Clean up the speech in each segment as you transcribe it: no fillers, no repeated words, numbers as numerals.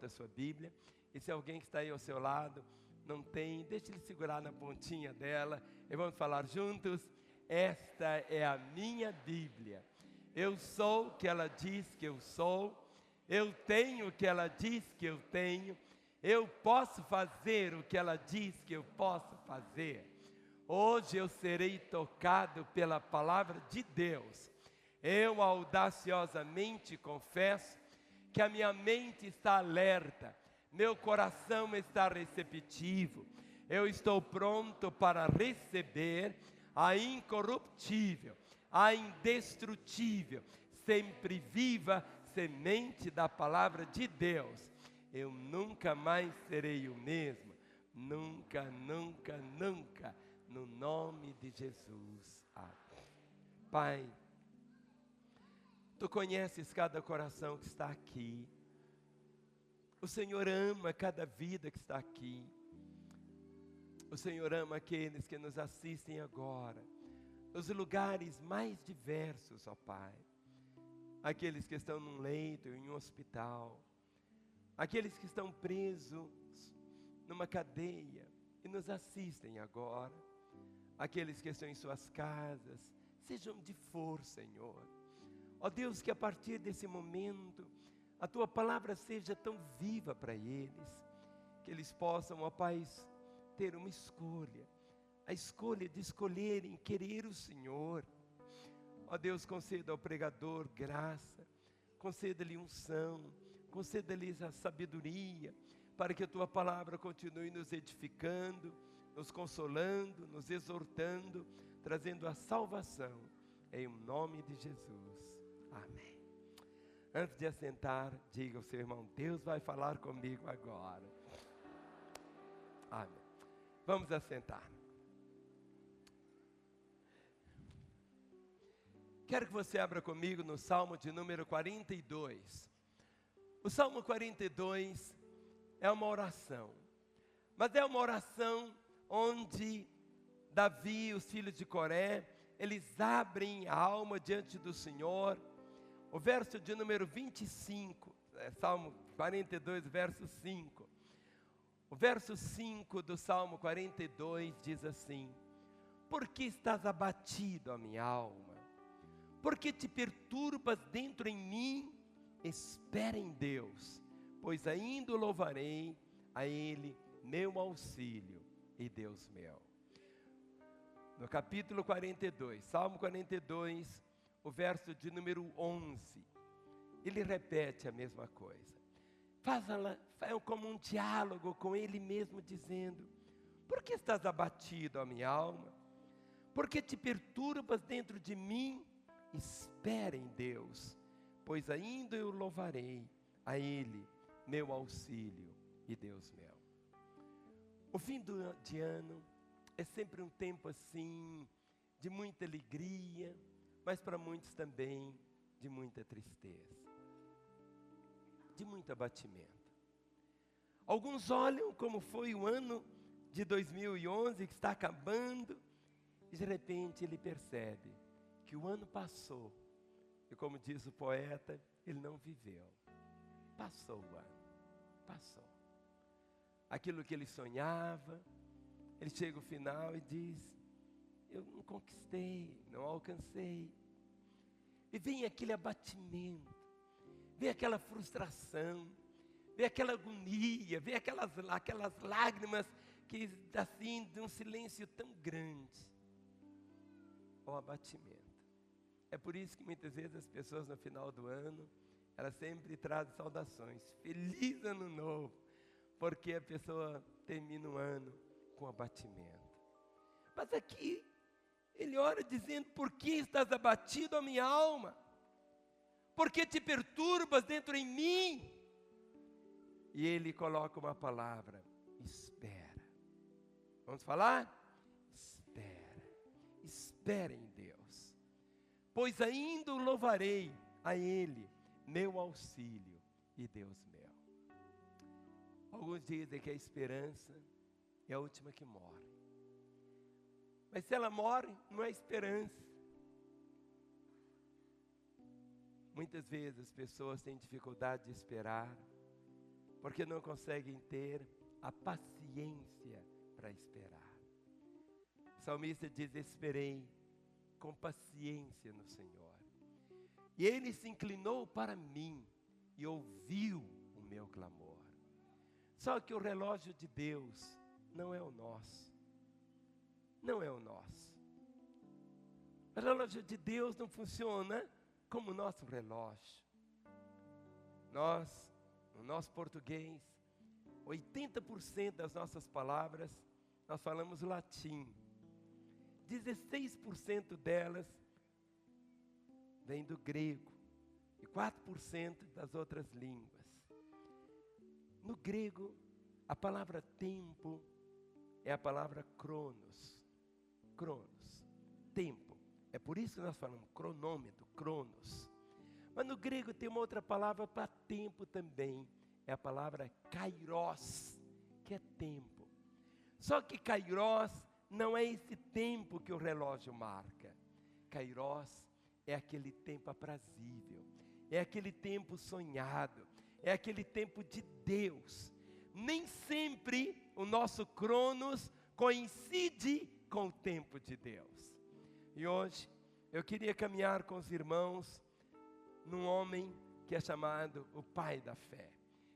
volta a sua Bíblia. E se alguém que está aí ao seu lado não tem, deixe ele segurar na pontinha dela. E vamos falar juntos. Esta é a minha Bíblia. Eu sou o que ela diz que eu sou. Eu tenho o que ela diz que eu tenho. Eu posso fazer o que ela diz que eu posso fazer. Hoje eu serei tocado pela palavra de Deus. Eu audaciosamente confesso que a minha mente está alerta, meu coração está receptivo. Eu estou pronto para receber a incorruptível, a indestrutível, sempre viva semente da palavra de Deus. Eu nunca mais serei o mesmo, nunca, nunca, nunca, no nome de Jesus. Amém. Pai, Tu conheces cada coração que está aqui. O Senhor ama cada vida que está aqui. O Senhor ama aqueles que nos assistem agora, nos lugares mais diversos, ó Pai. Aqueles que estão num leito, em um hospital. Aqueles que estão presos numa cadeia e nos assistem agora. Aqueles que estão em suas casas, sejam de força, Senhor. Ó Deus, que a partir desse momento, a Tua palavra seja tão viva para eles, que eles possam, ó Pai, ter uma escolha, a escolha de escolherem querer o Senhor. Ó Deus, conceda ao pregador graça, conceda-lhe unção, conceda-lhes a sabedoria, para que a Tua palavra continue nos edificando, nos consolando, nos exortando, trazendo a salvação, em nome de Jesus. Amém. Antes de assentar, diga ao seu irmão, Deus vai falar comigo agora. Amém. Vamos assentar. Quero que você abra comigo no Salmo de número 42. O Salmo 42 é uma oração. Mas é uma oração onde Davi e os filhos de Coré, eles abrem a alma diante do Senhor. O verso de número 25, Salmo 42, verso 5. O verso 5 do Salmo 42 diz assim: Por que estás abatido, a minha alma? Por que te perturbas dentro em mim? Espera em Deus, pois ainda o louvarei, a Ele, meu auxílio e Deus meu. No capítulo 42, Salmo 42, o verso de número 11, ele repete a mesma coisa. Faz como um diálogo com ele mesmo, dizendo: Por que estás abatido, a minha alma? Por que te perturbas dentro de mim? Espera em Deus, pois ainda eu louvarei, a Ele, meu auxílio e Deus meu. O fim de ano é sempre um tempo assim, de muita alegria, mas para muitos também de muita tristeza, de muito abatimento. Alguns olham como foi o ano de 2011, que está acabando, e de repente ele percebe que o ano passou, e como diz o poeta, ele não viveu. Passou o ano, passou. Aquilo que ele sonhava, ele chega ao final e diz: eu não conquistei, não alcancei. E vem aquele abatimento, vem aquela frustração, vem aquela agonia, vem aquelas lágrimas que assim, de um silêncio tão grande. O abatimento. É por isso que muitas vezes as pessoas no final do ano, elas sempre trazem saudações. Feliz ano novo, porque a pessoa termina o ano com abatimento. Mas aqui, ele ora dizendo: Por que estás abatido, a minha alma? Por que te perturbas dentro em mim? E ele coloca uma palavra: espera. Vamos falar? Espera. Espera em Deus. Pois ainda o louvarei, a Ele, meu auxílio e Deus meu. Alguns dizem que a esperança é a última que morre. Mas se ela morre, não é esperança. Muitas vezes as pessoas têm dificuldade de esperar, porque não conseguem ter a paciência para esperar. O salmista diz: esperei com paciência no Senhor. E Ele se inclinou para mim e ouviu o meu clamor. Só que o relógio de Deus não é o nosso. Não é o nosso. O relógio de Deus não funciona como o nosso relógio. Nós, no nosso português, 80% das nossas palavras, nós falamos latim. 16% delas vem do grego e 4% das outras línguas. No grego, a palavra tempo é a palavra cronos. Cronos, tempo. É por isso que nós falamos cronômetro, cronos. Mas no grego tem uma outra palavra para tempo também. É a palavra kairos, que é tempo. Só que kairos não é esse tempo que o relógio marca. Kairos é aquele tempo aprazível. É aquele tempo sonhado. É aquele tempo de Deus. Nem sempre o nosso cronos coincide com o tempo de Deus. E hoje eu queria caminhar com os irmãos num homem que é chamado o pai da fé.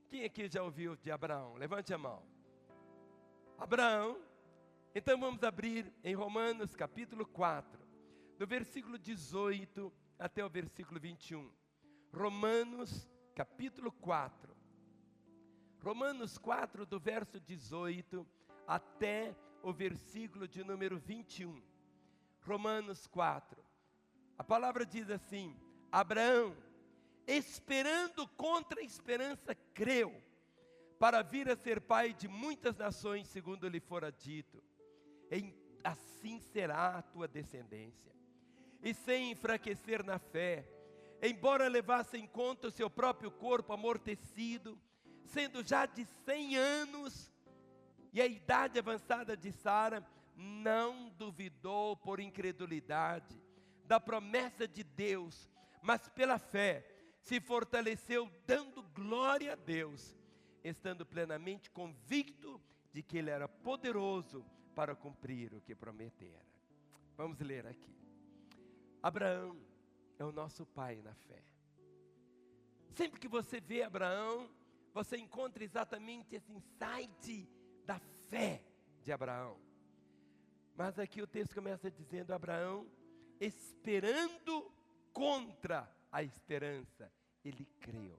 Quem aqui já ouviu de Abraão? Levante a mão. Abraão. Então vamos abrir em Romanos capítulo 4, do versículo 18 até o versículo 21. Romanos capítulo 4. Romanos 4, do verso 18 até o versículo de número 21. Romanos 4. A palavra diz assim: Abraão, esperando contra a esperança, creu, para vir a ser pai de muitas nações, segundo lhe fora dito. Assim será a tua descendência. E sem enfraquecer na fé, embora levasse em conta o seu próprio corpo amortecido, sendo já de 100 anos, e a idade avançada de Sara, não duvidou por incredulidade da promessa de Deus, mas pela fé se fortaleceu, dando glória a Deus, estando plenamente convicto de que Ele era poderoso para cumprir o que prometera. Vamos ler aqui. Abraão é o nosso pai na fé. Sempre que você vê Abraão, você encontra exatamente esse insight da fé de Abraão. Mas aqui o texto começa dizendo: Abraão, esperando contra a esperança, ele creu.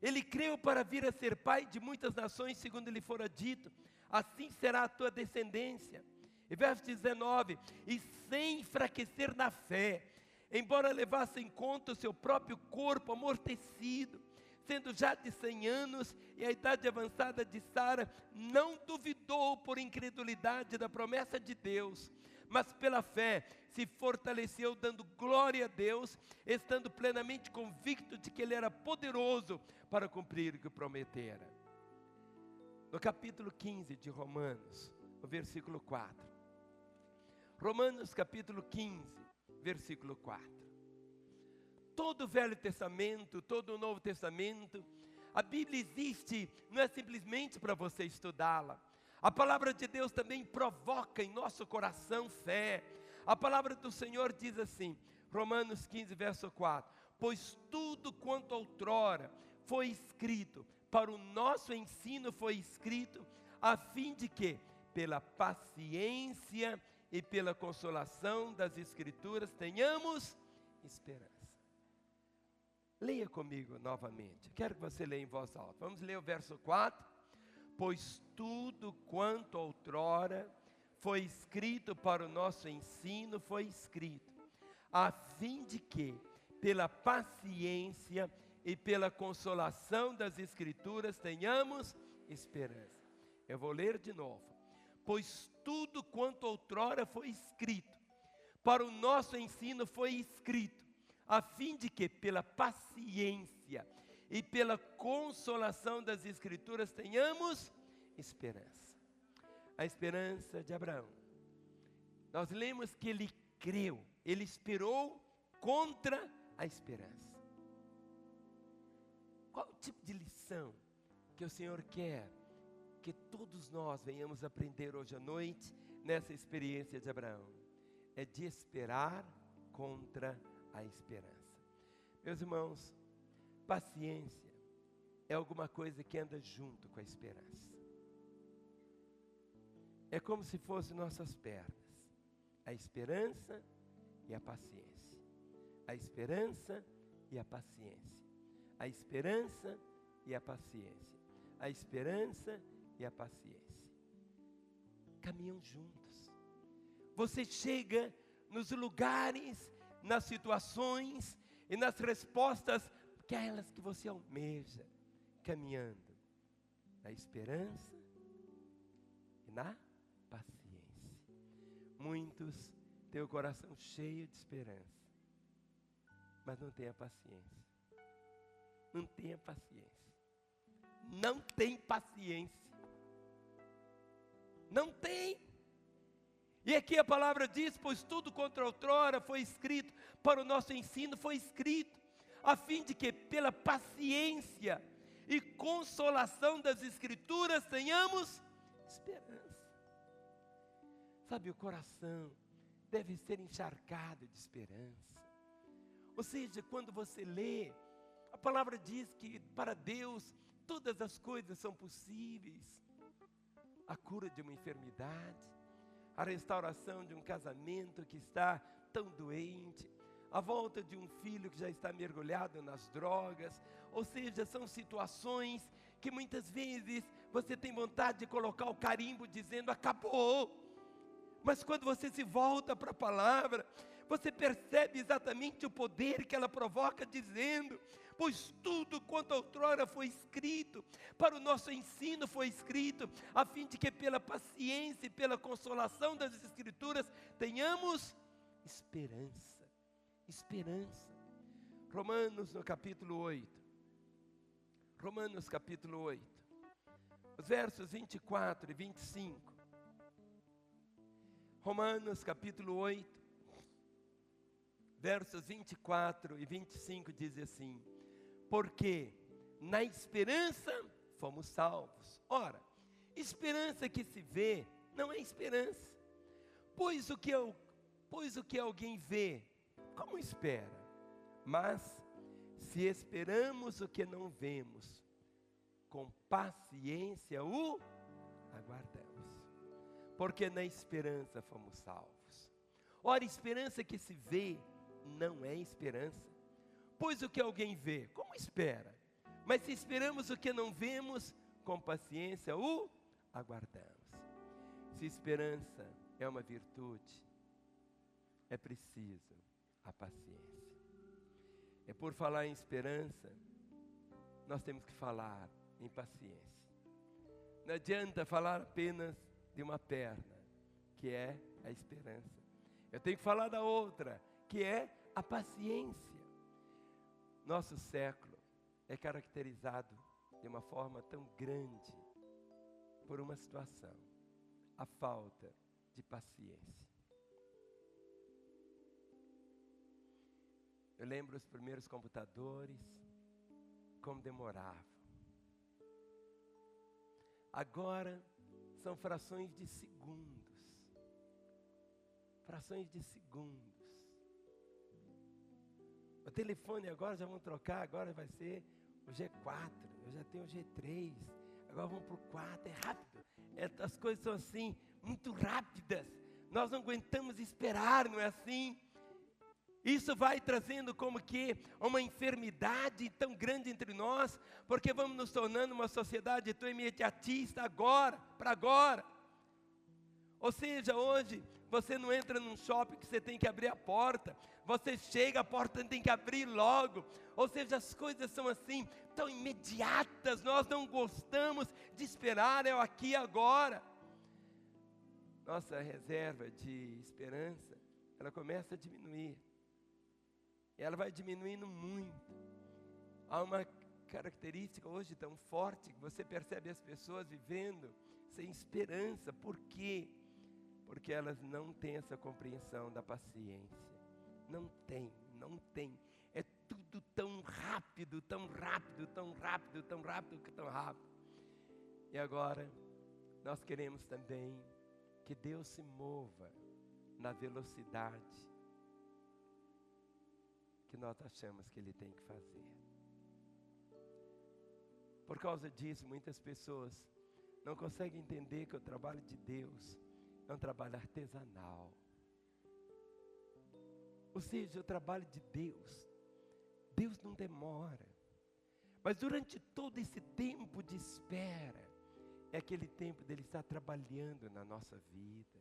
Ele creu para vir a ser pai de muitas nações, segundo lhe fora dito, assim será a tua descendência. E verso 19, e sem enfraquecer na fé, embora levasse em conta o seu próprio corpo amortecido, sendo já de 100 anos, e a idade avançada de Sara, não duvidou por incredulidade da promessa de Deus, mas pela fé se fortaleceu, dando glória a Deus, estando plenamente convicto de que Ele era poderoso para cumprir o que prometera. No capítulo 15 de Romanos, o versículo 4. Romanos capítulo 15, versículo 4. Todo o Velho Testamento, todo o Novo Testamento, a Bíblia existe, não é simplesmente para você estudá-la. A palavra de Deus também provoca em nosso coração fé. A palavra do Senhor diz assim, Romanos 15, verso 4. Pois tudo quanto outrora foi escrito, para o nosso ensino foi escrito, a fim de que, pela paciência e pela consolação das Escrituras, tenhamos esperança. Leia comigo novamente. Quero que você leia em voz alta. Vamos ler o verso 4. Pois tudo quanto outrora foi escrito para o nosso ensino foi escrito, a fim de que, pela paciência e pela consolação das Escrituras, tenhamos esperança. Eu vou ler de novo. Pois tudo quanto outrora foi escrito, para o nosso ensino foi escrito, a fim de que, pela paciência e pela consolação das Escrituras, tenhamos esperança. A esperança de Abraão. Nós lemos que ele creu, ele esperou contra a esperança. Qual tipo de lição que o Senhor quer que todos nós venhamos aprender hoje à noite, nessa experiência de Abraão? É de esperar contra a esperança. Meus irmãos, paciência é alguma coisa que anda junto com a esperança. É como se fossem nossas pernas, a esperança e a paciência. A esperança e a paciência. A esperança e a paciência. A esperança e a paciência. Caminham juntos. Você chega nos lugares, nas situações e nas respostas, aquelas que você almeja, caminhando na esperança e na paciência. Muitos têm o coração cheio de esperança, mas não tem a paciência. Não tem a paciência. Não tem paciência. Não tem. E aqui a palavra diz: pois tudo contra outrora foi escrito, para o nosso ensino foi escrito, a fim de que pela paciência e consolação das Escrituras tenhamos esperança. Sabe, o coração deve ser encharcado de esperança. Ou seja, quando você lê, a palavra diz que para Deus todas as coisas são possíveis. A cura de uma enfermidade, a restauração de um casamento que está tão doente, a volta de um filho que já está mergulhado nas drogas. Ou seja, são situações que muitas vezes você tem vontade de colocar o carimbo dizendo acabou. Mas quando você se volta para a palavra, você percebe exatamente o poder que ela provoca, dizendo: pois tudo quanto outrora foi escrito, para o nosso ensino foi escrito, a fim de que pela paciência e pela consolação das Escrituras tenhamos esperança. Esperança. Romanos no capítulo 8. Romanos capítulo 8. Os versos 24 e 25. Romanos capítulo 8, versos 24 e 25 diz assim: porque na esperança fomos salvos. Ora, esperança que se vê não é esperança. Pois o que alguém vê, como espera? Mas se esperamos o que não vemos, com paciência o aguardamos. Porque na esperança fomos salvos. Ora, esperança que se vê não é esperança. Pois o que alguém vê, como espera? Mas se esperamos o que não vemos, com paciência o aguardamos. Se esperança é uma virtude, é preciso a paciência. É por falar em esperança, nós temos que falar em paciência. Não adianta falar apenas de uma perna, que é a esperança. Eu tenho que falar da outra, que é a paciência. Nosso século é caracterizado de uma forma tão grande por uma situação: a falta de paciência. Eu lembro os primeiros computadores, como demoravam. Agora são frações de segundos. Frações de segundos. O telefone agora já vão trocar, agora vai ser o G4, eu já tenho o G3, agora vamos para o 4, é rápido. As coisas são assim, muito rápidas. Nós não aguentamos esperar, não é assim? Isso vai trazendo como que uma enfermidade tão grande entre nós, porque vamos nos tornando uma sociedade tão imediatista agora, para agora. Ou seja, hoje você não entra num shopping que você tem que abrir a porta, você chega, a porta tem que abrir logo. Ou seja, as coisas são assim, tão imediatas, nós não gostamos de esperar, é o aqui e agora. Nossa reserva de esperança, ela começa a diminuir. E ela vai diminuindo muito. Há uma característica hoje tão forte que você percebe as pessoas vivendo sem esperança. Por quê? Porque elas não têm essa compreensão da paciência. Não tem. É tudo tão rápido, tão rápido, tão rápido, tão rápido, tão rápido. E agora, nós queremos também que Deus se mova na velocidade que nós achamos que Ele tem que fazer. Por causa disso, muitas pessoas não conseguem entender que o trabalho de Deus é um trabalho artesanal. Ou seja, o trabalho de Deus não demora. Mas durante todo esse tempo de espera, é aquele tempo dele estar trabalhando na nossa vida.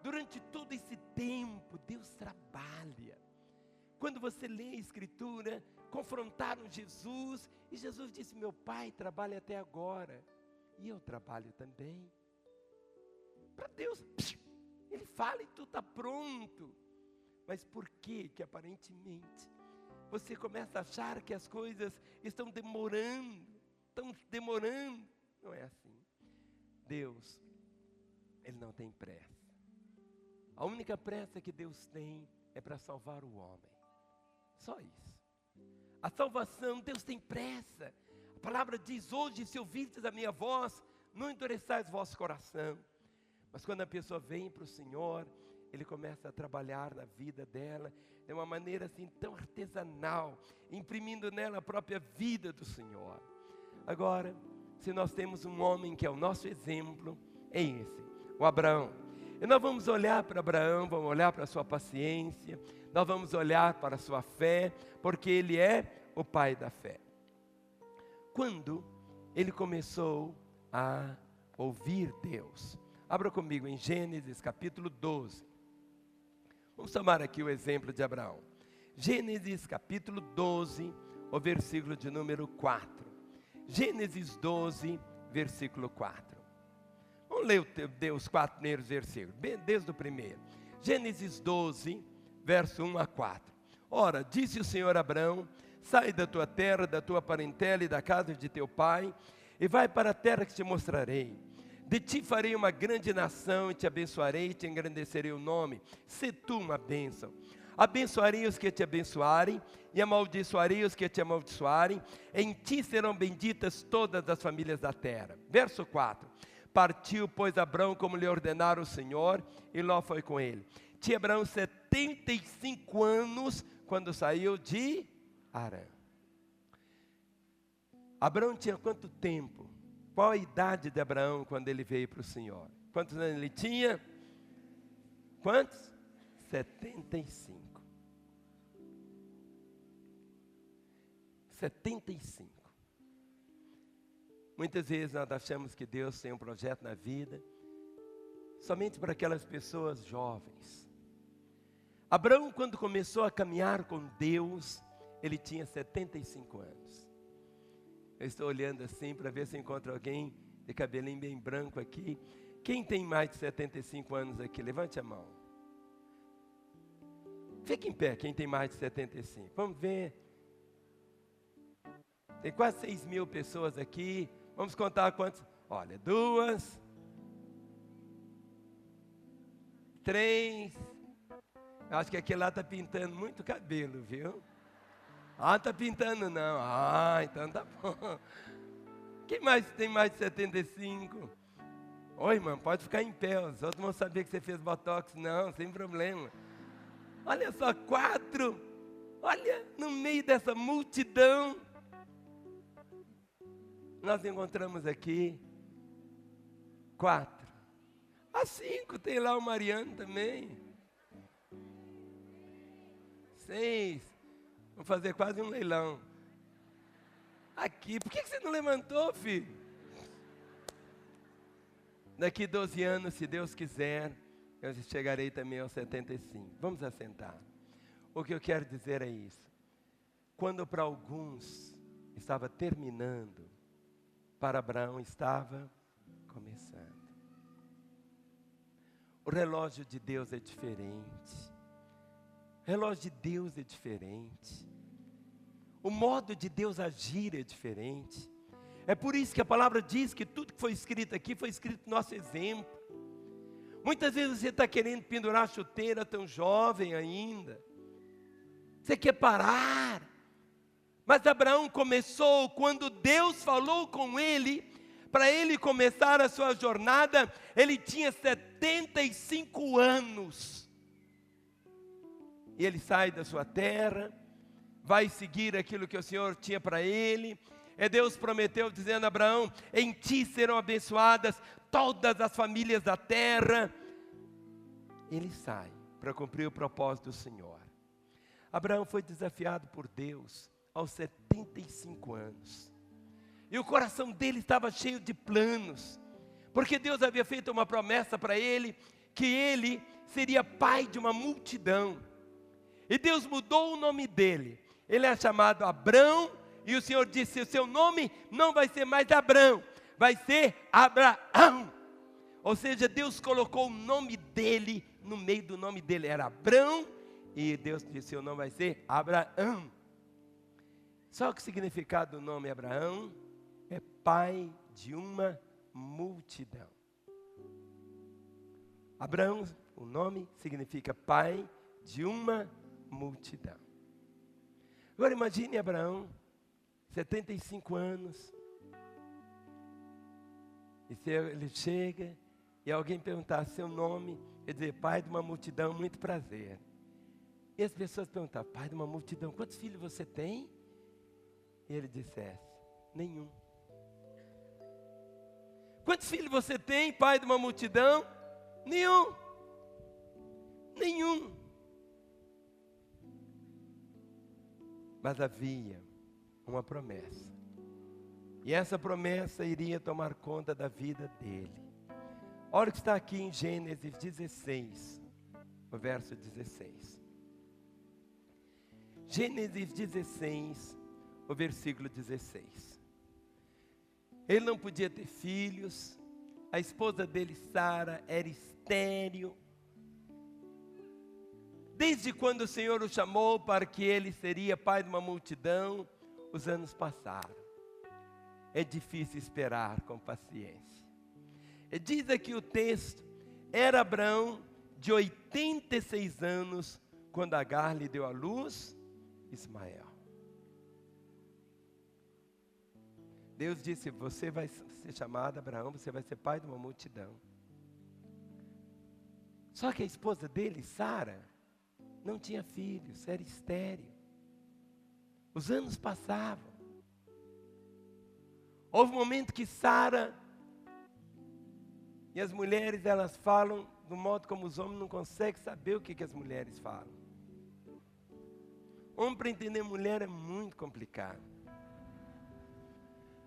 Durante todo esse tempo, Deus trabalha. Quando você lê a Escritura, confrontaram Jesus, e Jesus disse: meu Pai trabalha até agora, e eu trabalho também. Para Deus, Ele fala e tudo está pronto. Mas por que aparentemente você começa a achar que as coisas estão demorando? Não é assim. Deus, Ele não tem pressa. A única pressa que Deus tem é para salvar o homem. Só isso. A salvação, Deus tem pressa. A palavra diz: hoje, se ouvirdes a minha voz, não endureçais vosso coração. Mas quando a pessoa vem para o Senhor, Ele começa a trabalhar na vida dela de uma maneira assim tão artesanal, imprimindo nela a própria vida do Senhor. Agora, se nós temos um homem que é o nosso exemplo, é esse, o Abraão. E nós vamos olhar para Abraão, vamos olhar para a sua paciência, nós vamos olhar para a sua fé, porque ele é o pai da fé. Quando ele começou a ouvir Deus, abra comigo em Gênesis capítulo 12. Vamos tomar aqui o exemplo de Abraão. Gênesis capítulo 12, o versículo de número 4. Gênesis 12, versículo 4. Vamos ler os 4 primeiros versículos, bem, desde o primeiro. Gênesis 12, verso 1 a 4. Ora, disse o Senhor a Abraão: sai da tua terra, da tua parentela e da casa de teu pai, e vai para a terra que te mostrarei. De ti farei uma grande nação, e te abençoarei, e te engrandecerei o nome. Se tu uma bênção. Abençoarei os que te abençoarem, e amaldiçoarei os que te amaldiçoarem. Em ti serão benditas todas as famílias da terra. Verso 4. Partiu, pois, Abrão como lhe ordenara o Senhor, e Ló foi com ele. Tinha Abraão 75 anos, quando saiu de Harã. Abraão tinha quanto tempo? Qual a idade de Abraão quando ele veio para o Senhor? Quantos anos ele tinha? Quantos? 75. 75. Muitas vezes nós achamos que Deus tem um projeto na vida somente para aquelas pessoas jovens. Abraão, quando começou a caminhar com Deus, ele tinha 75 anos. Eu estou olhando assim para ver se encontro alguém de cabelinho bem branco aqui. Quem tem mais de 75 anos aqui? Levante a mão. Fique em pé, quem tem mais de 75. Vamos ver. Tem quase 6 mil pessoas aqui. Vamos contar quantos? Olha, 2, 3. Acho que aquele lá está pintando muito cabelo, viu? Ah, está pintando não. Ah, então tá bom. Quem mais tem mais de 75? Oi, irmão, pode ficar em pé. Os outros vão saber que você fez botox. Não, sem problema. Olha só, 4. Olha, no meio dessa multidão, nós encontramos aqui 4. 5, tem lá o Mariano também. 6. Vamos fazer quase um leilão. Aqui, por que você não levantou, filho? Daqui 12 anos, se Deus quiser, eu chegarei também aos 75. Vamos assentar. O que eu quero dizer é isso. Quando para alguns estava terminando, para Abraão estava começando. O relógio de Deus é diferente. O relógio de Deus é diferente. O modo de Deus agir é diferente. É por isso que a palavra diz que tudo que foi escrito aqui foi escrito nosso exemplo. Muitas vezes você está querendo pendurar a chuteira tão jovem ainda. Você quer parar? Mas Abraão começou quando Deus falou com ele, para ele começar a sua jornada, ele tinha 75 anos. E ele sai da sua terra, vai seguir aquilo que o Senhor tinha para ele. E Deus prometeu dizendo a Abraão, em ti serão abençoadas todas as famílias da terra. Ele sai para cumprir o propósito do Senhor. Abraão foi desafiado por Deus aos 75 anos. E o coração dele estava cheio de planos, porque Deus havia feito uma promessa para ele, que ele seria pai de uma multidão. E Deus mudou o nome dele. Ele é chamado Abrão, e o Senhor disse, o seu nome não vai ser mais Abrão, vai ser Abraão. Ou seja, Deus colocou o nome dele no meio do nome dele, era Abrão, e Deus disse, seu nome vai ser Abraão. Só que o significado do nome Abraão é pai de uma multidão. Abraão, o nome significa pai de uma multidão. Agora imagine Abraão, 75 anos, e se ele chega e alguém perguntar seu nome, ele dizer, pai de uma multidão, muito prazer. E as pessoas perguntavam, pai de uma multidão, quantos filhos você tem? E ele dissesse, nenhum. Quantos filhos você tem, pai de uma multidão? Nenhum. Nenhum. Mas havia uma promessa. E essa promessa iria tomar conta da vida dele. Olha o que está aqui em Gênesis 16, o verso 16. Gênesis 16, o versículo 16. Ele não podia ter filhos, a esposa dele, Sara, era estéril. Desde quando o Senhor o chamou para que ele seria pai de uma multidão, os anos passaram. É difícil esperar com paciência. E diz aqui o texto, era Abraão de 86 anos, quando Agar lhe deu à luz Ismael. Deus disse, você vai ser chamado Abraão, você vai ser pai de uma multidão. Só que a esposa dele, Sara, não tinha filhos, era estéril. Os anos passavam. Houve um momento que Sara, e as mulheres, elas falam do modo como os homens não conseguem saber o que as mulheres falam. Homem para entender mulher é muito complicado.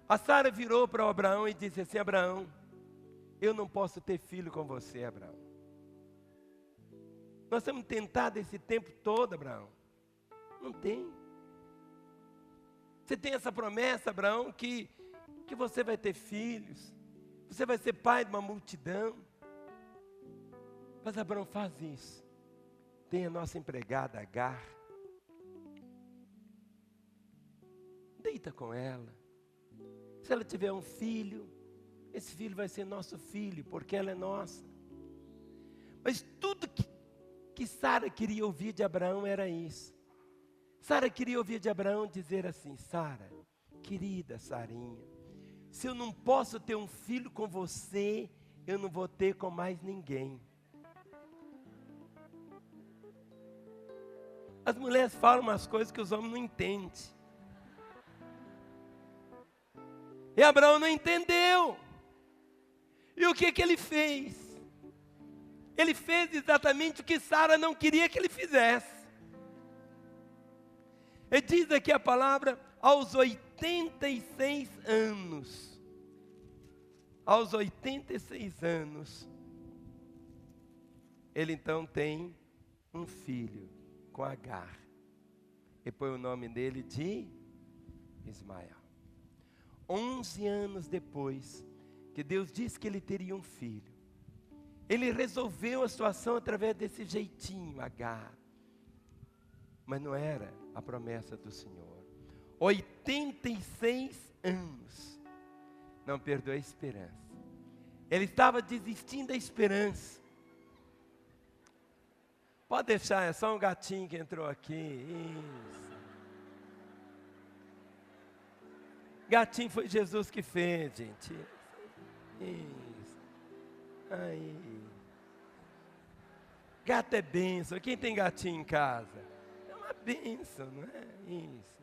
A Sara virou para o Abraão e disse assim, Abraão, eu não posso ter filho com você, Abraão. Nós temos tentado esse tempo todo, Abraão. Não tem. Você tem essa promessa, Abraão, que você vai ter filhos. Você vai ser pai de uma multidão. Mas Abraão faz isso. Tem a nossa empregada Agar. Deita com ela. Se ela tiver um filho, esse filho vai ser nosso filho, porque ela é nossa. Mas tudo que Sara queria ouvir de Abraão era isso. Sara queria ouvir de Abraão dizer assim, Sara, querida Sarinha, se eu não posso ter um filho com você, eu não vou ter com mais ninguém. As mulheres falam umas coisas que os homens não entendem. E Abraão não entendeu. E o que ele fez? Ele fez exatamente o que Sara não queria que ele fizesse. E diz aqui a palavra, aos 86 anos. Aos 86 anos, ele então tem um filho com Agar. E põe o nome dele de Ismael. 11 anos depois, que Deus disse que ele teria um filho, ele resolveu a situação através desse jeitinho, Agar. Mas não era a promessa do Senhor. 86 anos, não perdeu a esperança. Ele estava desistindo da esperança. Pode deixar, é só um gatinho que entrou aqui. Isso. Gatinho foi Jesus que fez, gente. Isso. Aí. Gato é bênção. Quem tem gatinho em casa? É uma bênção, não é? Isso.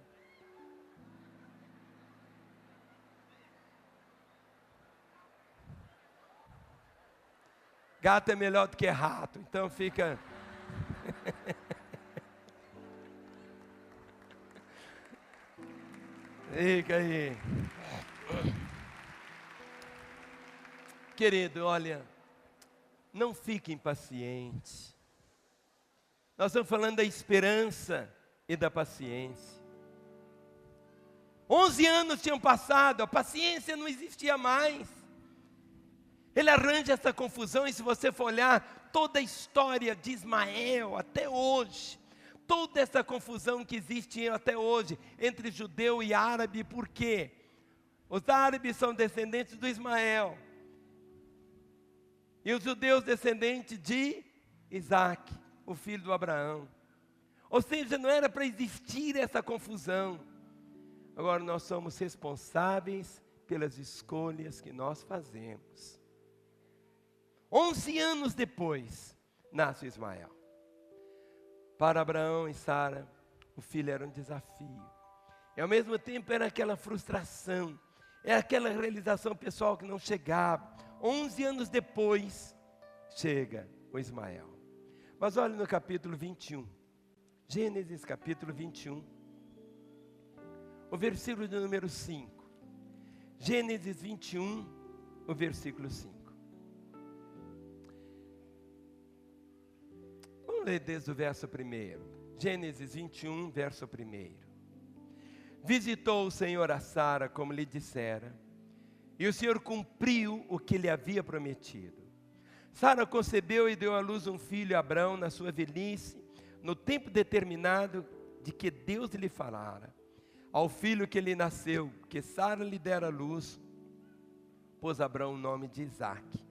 Gato é melhor do que rato, então fica... Fica aí. Querido, olha, não fique impaciente. Nós estamos falando da esperança e da paciência. 11 anos tinham passado, a paciência não existia mais. Ele arranja essa confusão, e se você for olhar toda a história de Ismael até hoje, toda essa confusão que existe até hoje entre judeu e árabe, por quê? Os árabes são descendentes do Ismael, e os judeus descendentes de Isaac, o filho do Abraão. Ou seja, não era para existir essa confusão. Agora nós somos responsáveis pelas escolhas que nós fazemos. 11 anos depois, nasce Ismael. Para Abraão e Sara, o filho era um desafio. E ao mesmo tempo era aquela frustração, era aquela realização pessoal que não chegava. 11 anos depois, chega o Ismael. Mas olhe no capítulo 21, Gênesis capítulo 21, o versículo de número 5. Gênesis 21, o versículo 5. Vamos ler desde o verso 1. Gênesis 21, verso 1. Visitou o Senhor a Sara, como lhe dissera, e o Senhor cumpriu o que lhe havia prometido. Sara concebeu e deu à luz um filho a Abrão na sua velhice, no tempo determinado de que Deus lhe falara. Ao filho que lhe nasceu, que Sara lhe dera à luz, pôs Abrão o nome de Isaque.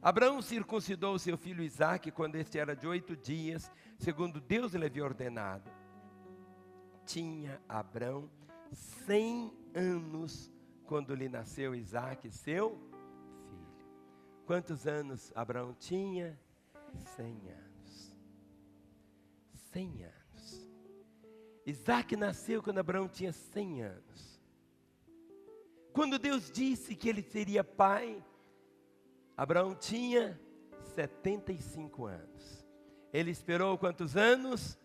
Abraão circuncidou seu filho Isaque quando este era de 8 dias, segundo Deus lhe havia ordenado. Tinha Abrão 100 anos quando lhe nasceu Isaque, seu filho. Quantos anos Abraão tinha? 100 anos. 100 anos. Isaque nasceu quando Abraão tinha 100 anos. Quando Deus disse que ele seria pai, Abraão tinha 75 anos. Ele esperou quantos anos?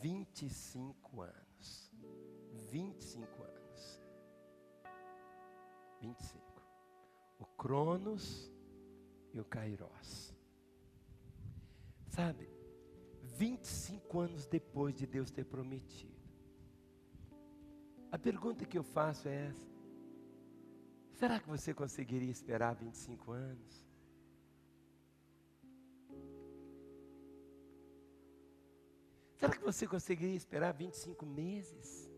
25 anos. 25 anos. 25. O Cronos e o Kairos. Sabe, 25 anos depois de Deus ter prometido. A pergunta que eu faço é essa: será que você conseguiria esperar 25 anos? Será que você conseguiria esperar 25 meses?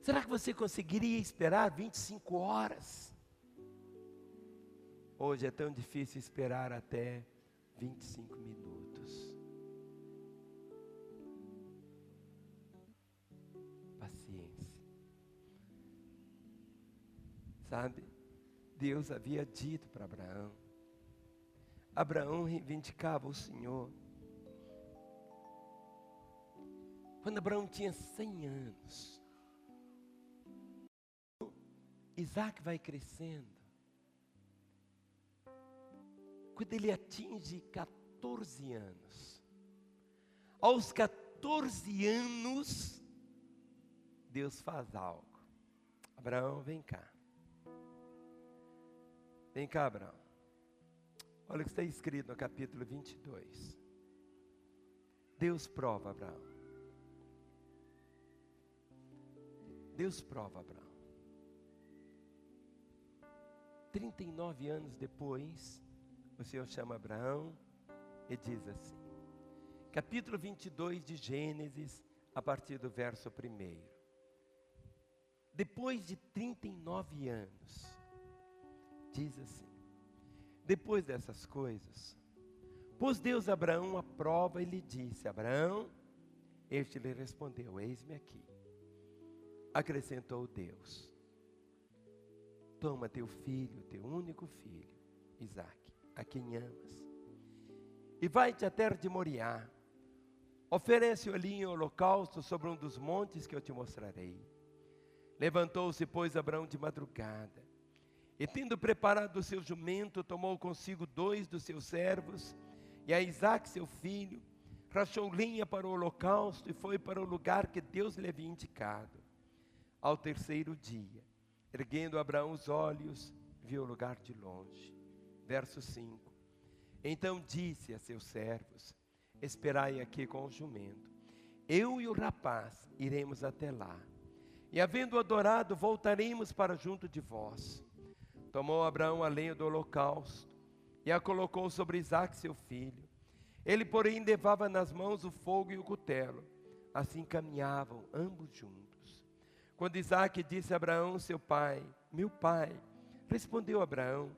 Será que você conseguiria esperar 25 horas? Hoje é tão difícil esperar até 25 minutos. Paciência. Sabe, Deus havia dito para Abraão. Abraão reivindicava o Senhor. Quando Abraão tinha 100 anos, Isaac vai crescendo. Quando ele atinge 14 anos, aos 14 anos, Deus faz algo. Abraão, vem cá. Vem cá, Abraão. Olha o que está escrito no capítulo 22. Deus prova Abraão. Deus prova Abraão. 39 anos depois, o Senhor chama Abraão e diz assim, capítulo 22 de Gênesis, a partir do verso 1. Depois de 39 anos, diz assim, depois dessas coisas, Pôs Deus a Abraão à prova e lhe disse: Abraão, este lhe respondeu: eis-me aqui. Acrescentou Deus: toma teu filho, teu único filho, Isaque, a quem amas, e vai-te à terra de Moriá. Oferece-o ali em holocausto sobre um dos montes que eu te mostrarei. Levantou-se, pois, Abraão de madrugada, e tendo preparado o seu jumento, tomou consigo 2 dos seus servos, e a Isaque seu filho, rachou linha para o holocausto, e foi para o lugar que Deus lhe havia indicado. Ao terceiro dia, erguendo Abraão os olhos, viu o lugar de longe. Verso 5. Então disse a seus servos: esperai aqui com o jumento, eu e o rapaz iremos até lá, e havendo adorado, voltaremos para junto de vós. Tomou Abraão a lenha do holocausto, e a colocou sobre Isaque seu filho. Ele, porém, levava nas mãos o fogo e o cutelo. Assim caminhavam ambos juntos. Quando Isaque disse a Abraão, seu pai: meu pai, respondeu Abraão: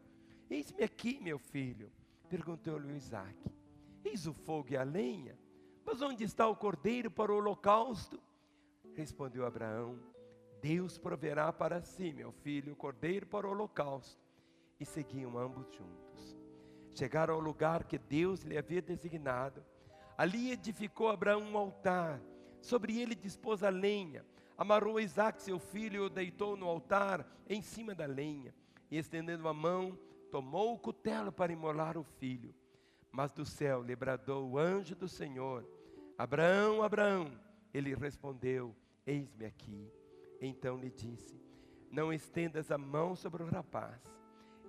eis-me aqui, meu filho. Perguntou-lhe Isaque: eis o fogo e a lenha, mas onde está o cordeiro para o holocausto? Respondeu Abraão: Deus proverá para si, meu filho, o cordeiro para o holocausto. E seguiam ambos juntos. Chegaram ao lugar que Deus lhe havia designado. Ali edificou Abraão um altar, sobre ele dispôs a lenha, amarrou Isaque seu filho e o deitou no altar, em cima da lenha, e estendendo a mão, tomou o cutelo para imolar o filho. Mas do céu lhe bradou o anjo do Senhor: Abraão, Abraão. Ele respondeu: eis-me aqui. Então lhe disse: não estendas a mão sobre o rapaz,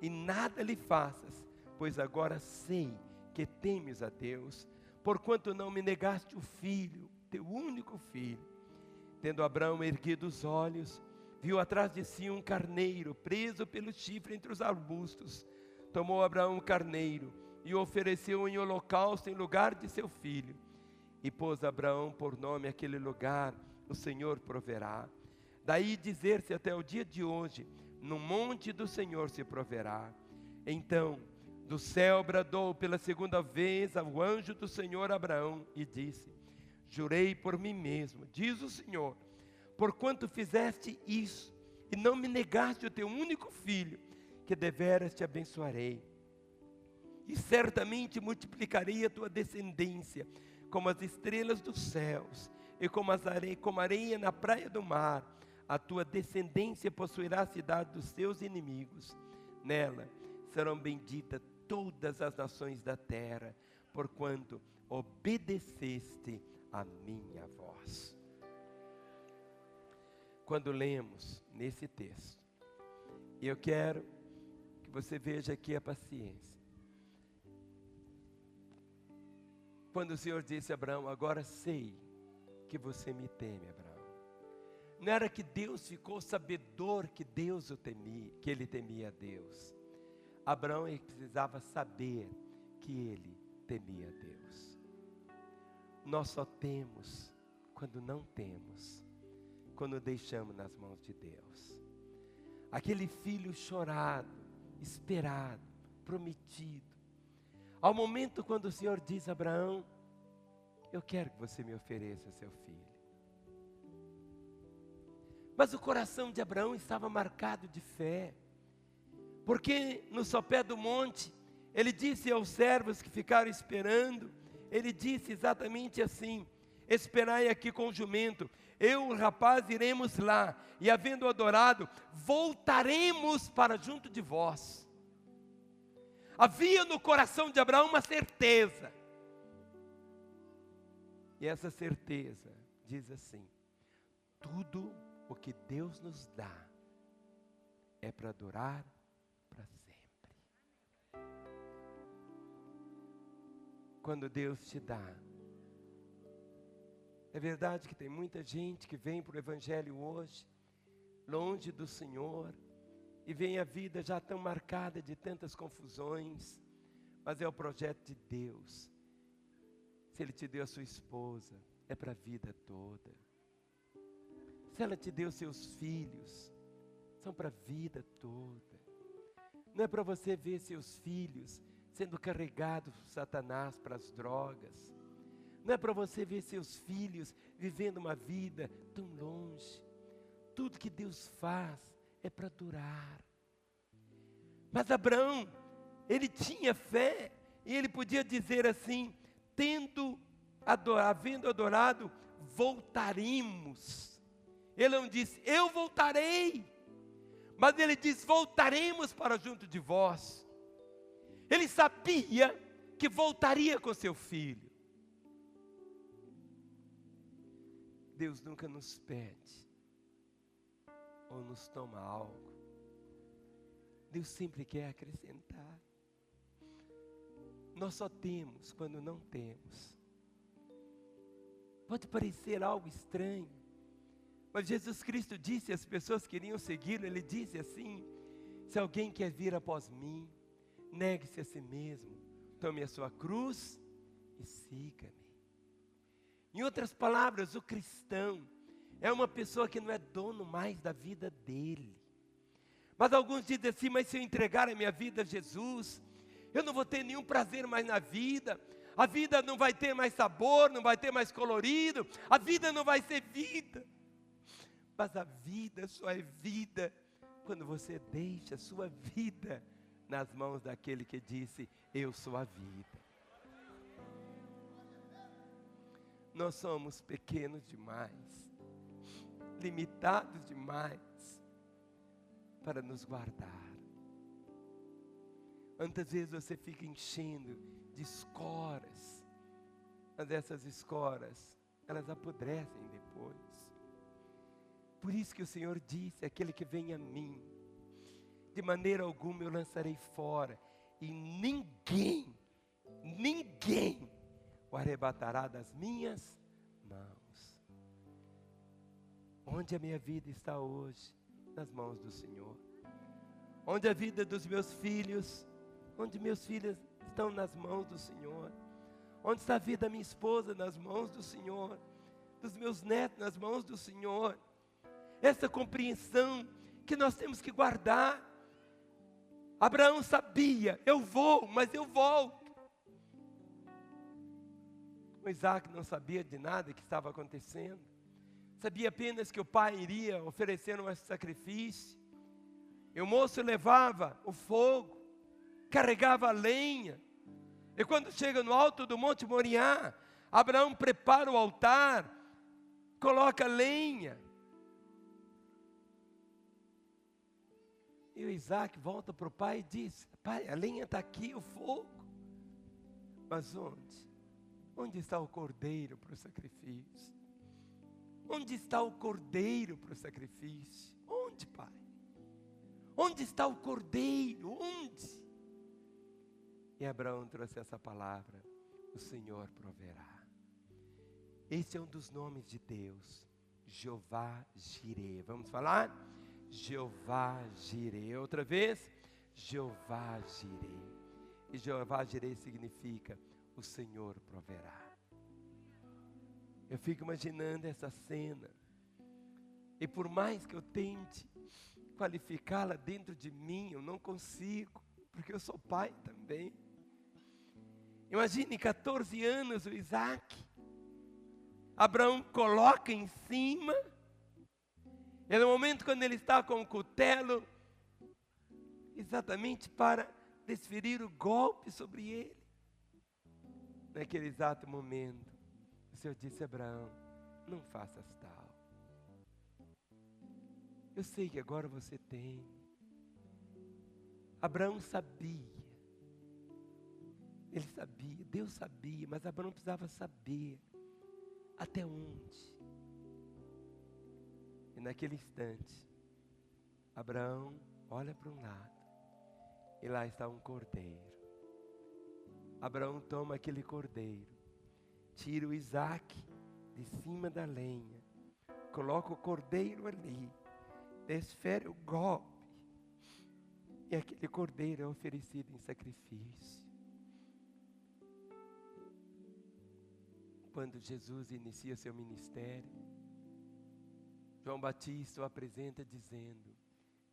e nada lhe faças, pois agora sei que temes a Deus, porquanto não me negaste o filho, teu único filho. Tendo Abraão erguido os olhos, viu atrás de si um carneiro, preso pelo chifre entre os arbustos. Tomou Abraão o carneiro, e o ofereceu em holocausto em lugar de seu filho. E pôs Abraão por nome aquele lugar: o Senhor proverá. Daí dizer-se até o dia de hoje: no monte do Senhor se proverá. Então do céu bradou pela segunda vez ao anjo do Senhor Abraão e disse: jurei por mim mesmo, diz o Senhor, porquanto fizeste isso e não me negaste o teu único filho, que deveras te abençoarei, e certamente multiplicarei a tua descendência como as estrelas dos céus e como a areia na praia do mar. A tua descendência possuirá a cidade dos seus inimigos. Nela serão benditas todas as nações da terra, porquanto obedeceste a minha voz. Quando lemos nesse texto, eu quero que você veja aqui a paciência. Quando o Senhor disse a Abraão: agora sei que você me teme, Abraão. Não era que Deus ficou sabedor que Deus o temia, que ele temia a Deus. Abraão precisava saber que ele temia a Deus. Nós só temos quando não temos, quando deixamos nas mãos de Deus. Aquele filho chorado, esperado, prometido. Ao momento quando o Senhor diz a Abraão: eu quero que você me ofereça seu filho. Mas o coração de Abraão estava marcado de fé, porque no sopé do monte, ele disse aos servos que ficaram esperando, ele disse exatamente assim: esperai aqui com o jumento, eu e o rapaz iremos lá, e havendo adorado, voltaremos para junto de vós. Havia no coração de Abraão uma certeza, e essa certeza diz assim: tudo o que Deus nos dá é para durar para sempre. Quando Deus te dá, é verdade que tem muita gente que vem para o Evangelho hoje, longe do Senhor, e vem a vida já tão marcada de tantas confusões, mas é o projeto de Deus. Se Ele te deu a sua esposa, é para a vida toda. Se ela te deu seus filhos, são para a vida toda. Não é para você ver seus filhos sendo carregado por Satanás para as drogas. Não é para você ver seus filhos vivendo uma vida tão longe. Tudo que Deus faz é para durar. Mas Abraão, ele tinha fé, e ele podia dizer assim, havendo adorado, voltaremos. Ele não disse, eu voltarei, mas ele diz, voltaremos para junto de vós. Ele sabia que voltaria com seu filho. Deus nunca nos pede, ou nos toma algo. Deus sempre quer acrescentar. Nós só temos quando não temos. Pode parecer algo estranho, mas Jesus Cristo disse, as pessoas queriam segui-lo, ele disse assim, se alguém quer vir após mim, negue-se a si mesmo, tome a sua cruz e siga-me. Em outras palavras, o cristão é uma pessoa que não é dono mais da vida dele. Mas alguns dizem assim, mas se eu entregar a minha vida a Jesus, eu não vou ter nenhum prazer mais na vida, a vida não vai ter mais sabor, não vai ter mais colorido, a vida não vai ser vida. Mas a vida só é vida quando você deixa a sua vida nas mãos daquele que disse, eu sou a vida. Nós somos pequenos demais, limitados demais para nos guardar. Quantas vezes você fica enchendo de escoras, mas essas escoras, elas apodrecem depois. Por isso que o Senhor disse, aquele que vem a mim, de maneira alguma eu lançarei fora, e ninguém o arrebatará das minhas mãos. Onde a minha vida está hoje? Nas mãos do Senhor. Onde a vida dos meus filhos, onde meus filhos estão nas mãos do Senhor. Onde está a vida da minha esposa? Nas mãos do Senhor. Dos meus netos, nas mãos do Senhor. Essa compreensão que nós temos que guardar. Abraão sabia, eu vou, mas eu volto. O Isaac não sabia de nada que estava acontecendo. Sabia apenas que o pai iria oferecer um sacrifício. E o moço levava o fogo, carregava a lenha. E quando chega no alto do Monte Moriá, Abraão prepara o altar, coloca a lenha. E o Isaac volta para o pai e diz, pai, a lenha está aqui, o fogo. Mas onde? Onde está o cordeiro para o sacrifício? Onde está o cordeiro para o sacrifício? Onde, pai? Onde está o cordeiro? Onde? E Abraão trouxe essa palavra, o Senhor proverá. Esse é um dos nomes de Deus, Jeová Jireh. Vamos falar? Jeová Jireh. Outra vez, Jeová Jireh. E Jeová Jireh significa, o Senhor proverá. Eu fico imaginando essa cena. E por mais que eu tente qualificá-la dentro de mim, eu não consigo, porque eu sou pai também. Imagine 14 anos o Isaac. Abraão coloca em cima. É no momento quando ele está com o cutelo, exatamente para desferir o golpe sobre ele. Naquele exato momento, o Senhor disse a Abraão, não faças tal. Eu sei que agora você tem. Abraão sabia. Ele sabia, Deus sabia, mas Abraão precisava saber até onde. E naquele instante, Abraão olha para um lado, e lá está um cordeiro. Abraão toma aquele cordeiro, tira o Isaac de cima da lenha, coloca o cordeiro ali, desfere o golpe, e aquele cordeiro é oferecido em sacrifício. Quando Jesus inicia seu ministério, João Batista o apresenta dizendo,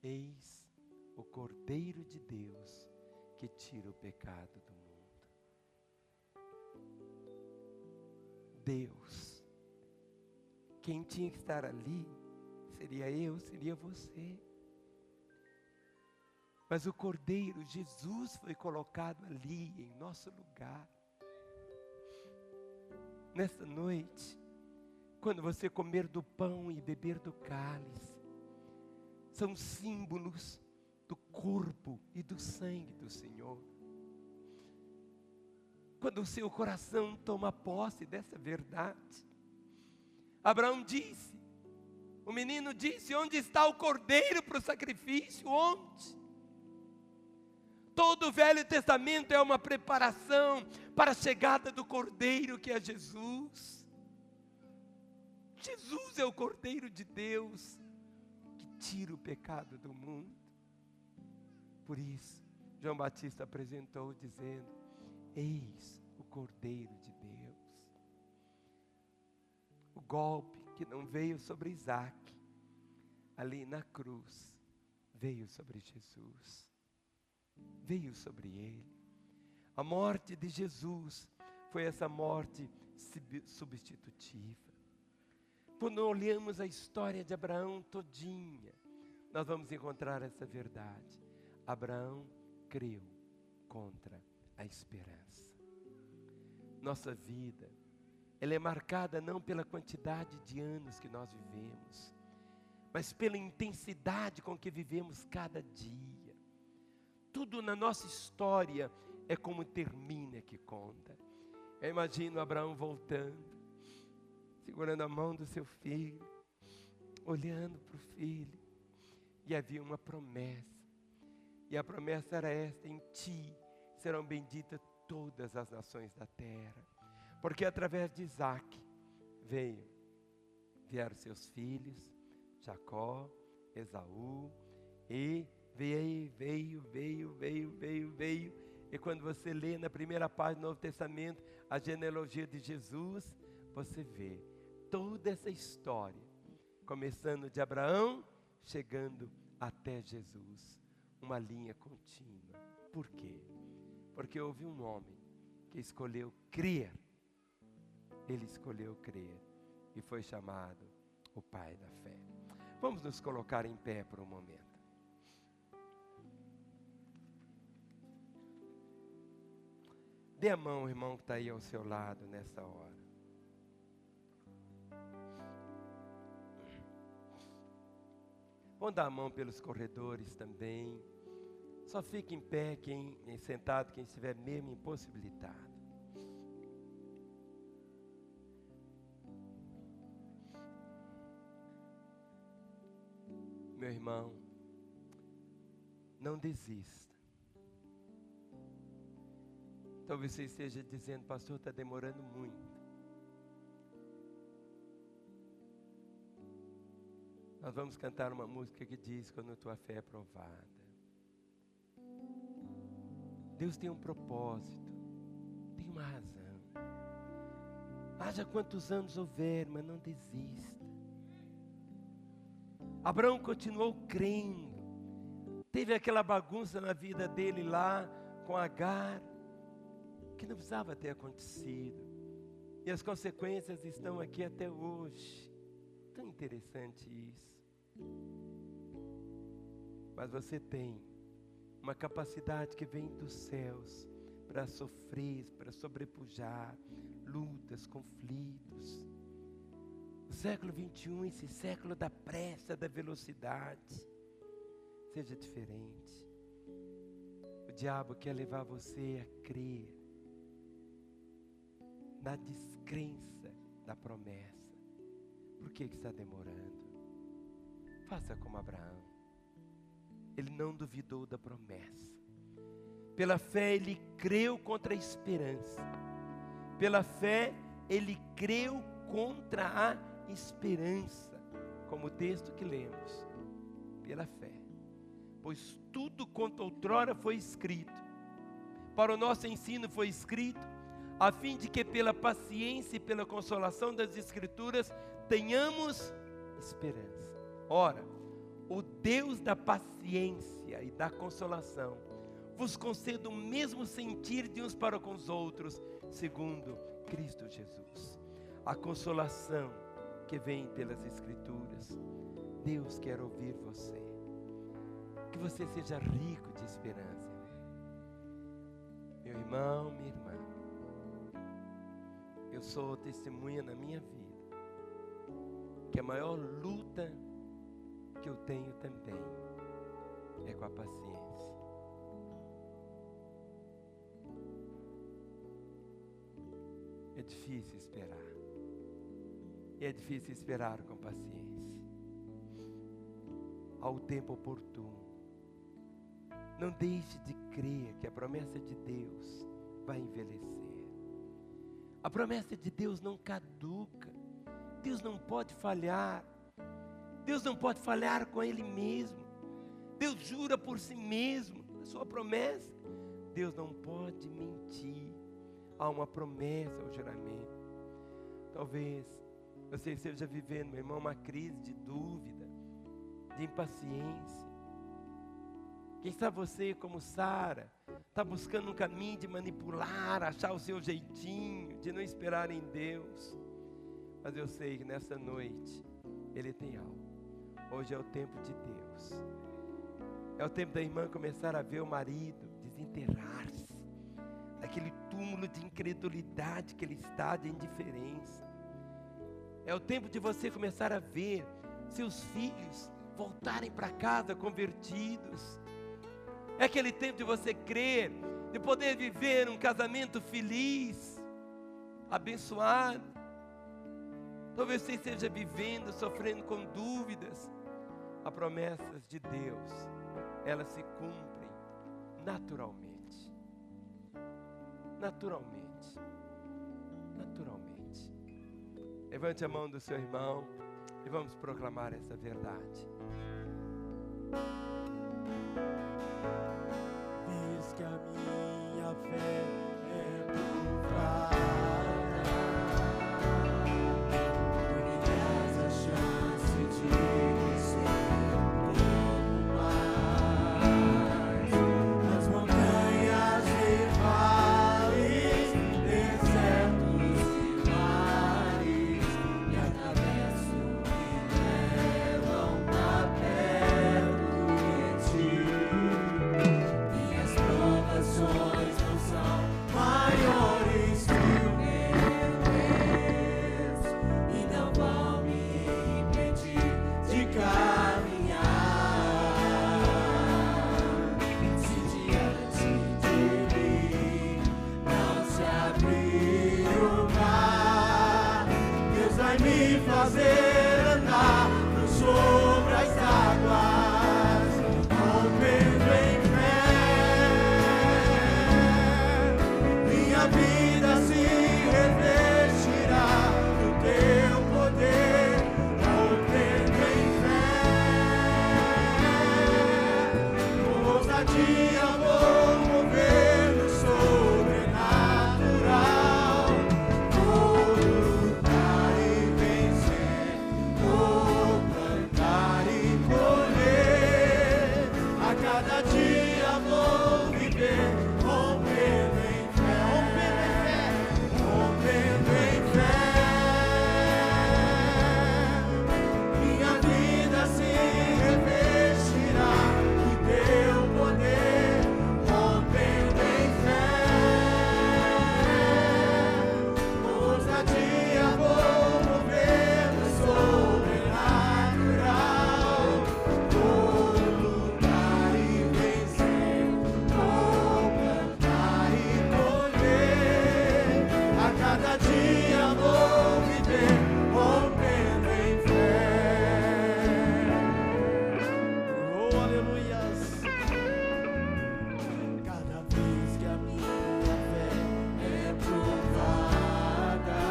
eis o Cordeiro de Deus que tira o pecado do mundo. Deus. Quem tinha que estar ali seria eu, seria você. Mas o Cordeiro, Jesus, foi colocado ali em nosso lugar. Nesta noite, quando você comer do pão e beber do cálice, são símbolos do corpo e do sangue do Senhor. Quando o seu coração toma posse dessa verdade, Abraão disse, o menino disse, onde está o cordeiro para o sacrifício? Onde? Todo o Velho Testamento é uma preparação para a chegada do cordeiro, que é Jesus. Jesus é o Cordeiro de Deus, que tira o pecado do mundo. Por isso, João Batista apresentou dizendo, eis o Cordeiro de Deus. O golpe que não veio sobre Isaac, ali na cruz, veio sobre Jesus. Veio sobre ele. A morte de Jesus foi essa morte substitutiva. Quando olhamos a história de Abraão todinha, nós vamos encontrar essa verdade. Abraão creu contra a esperança. Nossa vida, ela é marcada não pela quantidade de anos que nós vivemos, mas pela intensidade com que vivemos cada dia. Tudo na nossa história é como termina que conta. Eu imagino Abraão voltando, segurando a mão do seu filho, olhando para o filho, e havia uma promessa. E a promessa era esta: em ti serão benditas todas as nações da terra. Porque através de Isaac vieram seus filhos, Jacó, Esaú, e veio. E quando você lê na primeira página do Novo Testamento a genealogia de Jesus, você vê toda essa história, começando de Abraão, chegando até Jesus. Uma linha contínua. Por quê? Porque houve um homem que escolheu crer. Ele escolheu crer e foi chamado o Pai da fé. Vamos nos colocar em pé por um momento. Dê a mão, irmão, que está aí ao seu lado nessa hora. Vamos dar a mão pelos corredores também. Só fique em pé, sentado, quem estiver mesmo impossibilitado. Meu irmão, não desista. Talvez você esteja dizendo, pastor, está demorando muito. Nós vamos cantar uma música que diz, quando tua fé é provada. Deus tem um propósito, tem uma razão. Haja quantos anos houver, mas não desista. Abraão continuou crendo. Teve aquela bagunça na vida dele lá com Agar, que não precisava ter acontecido. E as consequências estão aqui até hoje. Tão interessante isso. Mas você tem uma capacidade que vem dos céus para sofrer, para sobrepujar lutas, conflitos. O século 21, esse século da pressa, da velocidade, seja diferente. O diabo quer levar você a crer na descrença da promessa. Por que está demorando? Faça como Abraão. Ele não duvidou da promessa. Pela fé ele creu contra a esperança. Pela fé ele creu contra a esperança. Como o texto que lemos. Pela fé. Pois tudo quanto outrora foi escrito, para o nosso ensino foi escrito, a fim de que pela paciência e pela consolação das Escrituras tenhamos esperança. Ora, o Deus da paciência e da consolação vos conceda o mesmo sentir de uns para com os outros, segundo Cristo Jesus. a consolação que vem pelas Escrituras. Deus quer ouvir você. Que você seja rico de esperança. Meu irmão, minha irmã, eu sou testemunha na minha vida que a maior luta que eu tenho também é com a paciência. É difícil esperar. E é difícil esperar com paciência. Ao tempo oportuno. Não deixe de crer que a promessa de Deus vai envelhecer. A promessa de Deus não caduca. Deus não pode falhar. Deus não pode falhar com Ele mesmo. Deus jura por si mesmo a sua promessa. Deus não pode mentir. Há uma promessa ao juramento. Talvez você esteja vivendo, meu irmão, uma crise de dúvida, de impaciência. Quem sabe você, como Sara, está buscando um caminho de manipular, achar o seu jeitinho, de não esperar em Deus. Mas eu sei que nessa noite Ele tem algo. Hoje é o tempo de Deus. É o tempo da irmã começar a ver o marido desenterrar-se daquele túmulo de incredulidade que ele está, de indiferença. É o tempo de você começar a ver seus filhos voltarem para casa convertidos. É aquele tempo de você crer, de poder viver um casamento feliz, abençoado. Talvez você esteja vivendo, sofrendo com dúvidas. As promessas de Deus, elas se cumprem naturalmente. Naturalmente. Naturalmente. Levante a mão do seu irmão e vamos proclamar essa verdade. Diz que a minha fé é provada, tu me dás a chance de crescer um pouco mais. Nas montanhas e vales, desertos e mares, me atravesso e levam pra perto de ti. Minhas provações não são maiores que o meu Deus e não vão me impedir de caminhar. Se diante de mim não se abrir o mar, Deus vai me fazer andar sobre as águas, rompendo em fé. Minha vida se revestirá do teu poder, rompendo em fé. Com ousadia vou mover no sobrenatural. Vou lutar e vencer, vou plantar e colher. A cada dia vou viver, rompendo em fé, rompendo em fé. Minha vida se revestirá do teu poder, rompendo em fé. Com ousadia vou mover no sobrenatural. Vou lutar e vencer, vou plantar e colher. A cada dia vou viver, rompendo em fé. Oh, aleluias! Cada vez que a minha fé é provada,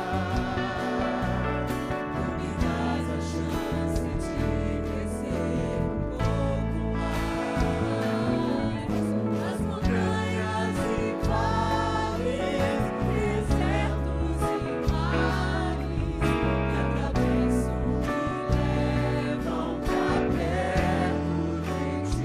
tu me dás a chance de crescer um pouco mais. Nas montanhas e vales, desertos e mares, me atravessam e levam pra perto de ti.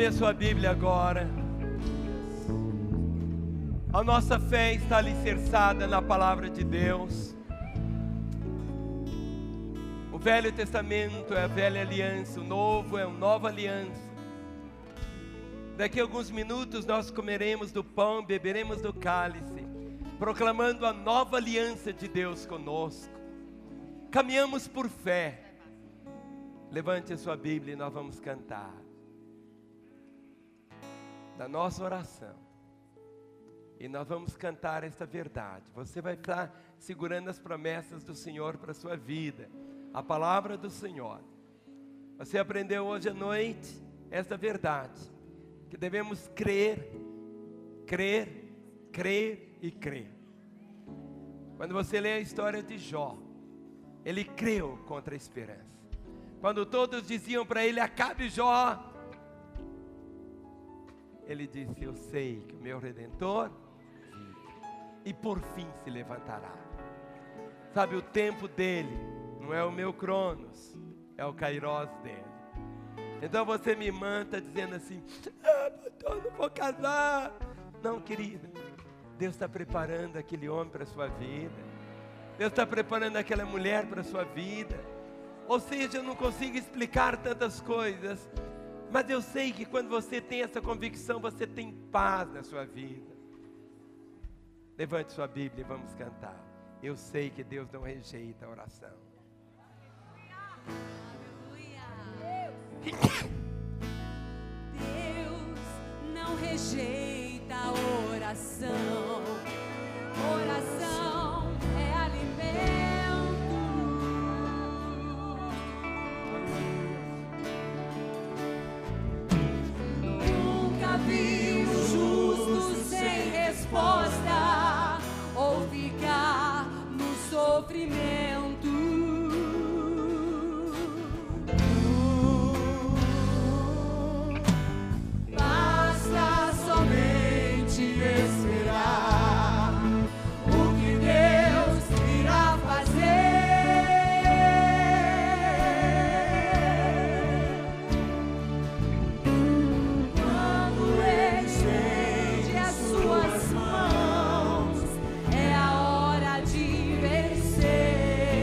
Tome a sua Bíblia agora. A nossa fé está alicerçada na palavra de Deus. O Velho Testamento é a velha aliança, o Novo é a nova aliança. Daqui a alguns minutos nós comeremos do pão, beberemos do cálice, proclamando a nova aliança de Deus conosco. Caminhamos por fé. Levante a sua Bíblia e nós vamos cantar da nossa oração. E nós vamos cantar esta verdade. Você vai estar segurando as promessas do Senhor para a sua vida, a palavra do Senhor. Você aprendeu hoje à noite esta verdade, que devemos crer, crer, crer e crer. Quando você lê a história de Jó, ele creu contra a esperança. Quando todos diziam para ele, acabe Jó, ele disse, eu sei que o meu Redentor vive e por fim se levantará. Sabe, o tempo dele não é o meu Cronos, é o Kairos dele. Então você me manda dizendo assim, pastor, não vou casar. Não, querida, Deus está preparando aquele homem para a sua vida. Deus está preparando aquela mulher para a sua vida. Ou seja, eu não consigo explicar tantas coisas, mas eu sei que quando você tem essa convicção, você tem paz na sua vida. Levante sua Bíblia e vamos cantar. Eu sei que Deus não rejeita a oração. Deus não rejeita a oração. Oração é alimento. Nunca vi um justo sem resposta ou ficar no sofrimento. Vencer.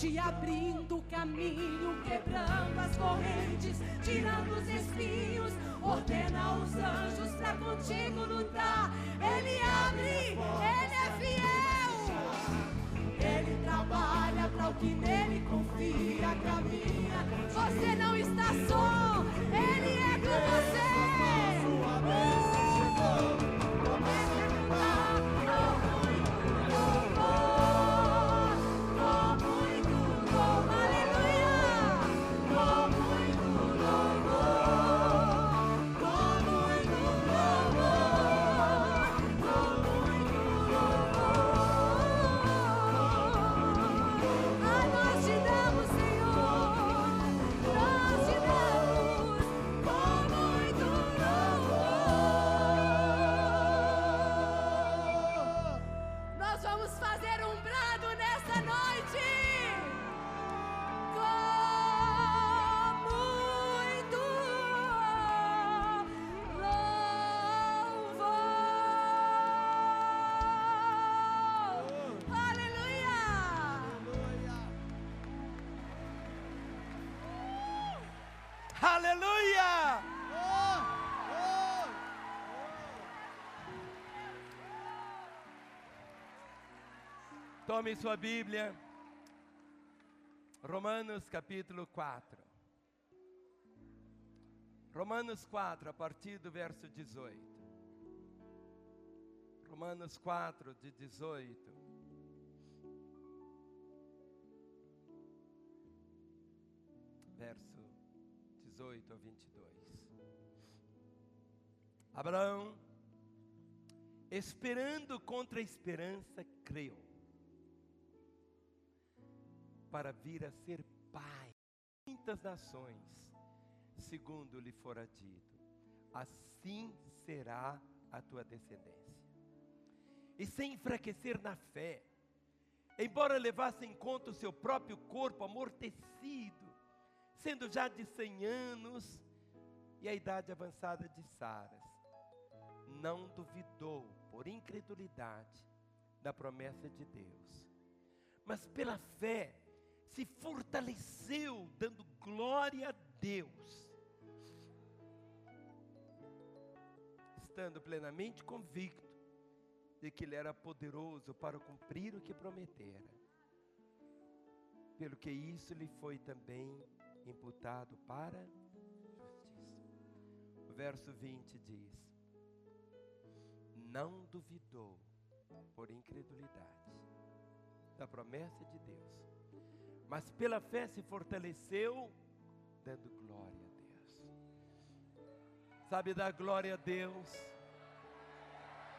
te abrindo caminho, quebrando as correntes, tirando os espinhos. Ordena os anjos pra contigo lutar. Ele abre, ele é fiel. Ele trabalha para o que nele confia, caminha. Você não está só, ele é com você. Sua bênção chegou. Comece a cantar com muito louvor, com muito louvor, aleluia. Com muito louvor, com muito louvor, com muito louvor. A nós te damos, Senhor, nós te damos com muito louvor. Nós vamos fazer um brado nessa noite com muito louvor. Aleluia! Aleluia! Tome sua Bíblia. Romanos capítulo 4. Romanos 4, a partir do verso 18. Romanos 4, de 18. Verso 18 a 22. Abraão, esperando contra a esperança, creu, para vir a ser pai de muitas nações, segundo lhe fora dito, assim será a tua descendência. E sem enfraquecer na fé, embora levasse em conta o seu próprio corpo amortecido, sendo já de 100 anos, e a idade avançada de Saras, não duvidou, por incredulidade, da promessa de Deus, mas pela fé, se fortaleceu, dando glória a Deus, estando plenamente convicto de que Ele era poderoso para cumprir o que prometera, pelo que isso lhe foi também imputado para justiça. O verso 20 diz: não duvidou, por incredulidade, da promessa de Deus, mas pela fé se fortaleceu, dando glória a Deus. Sabe dar glória a Deus?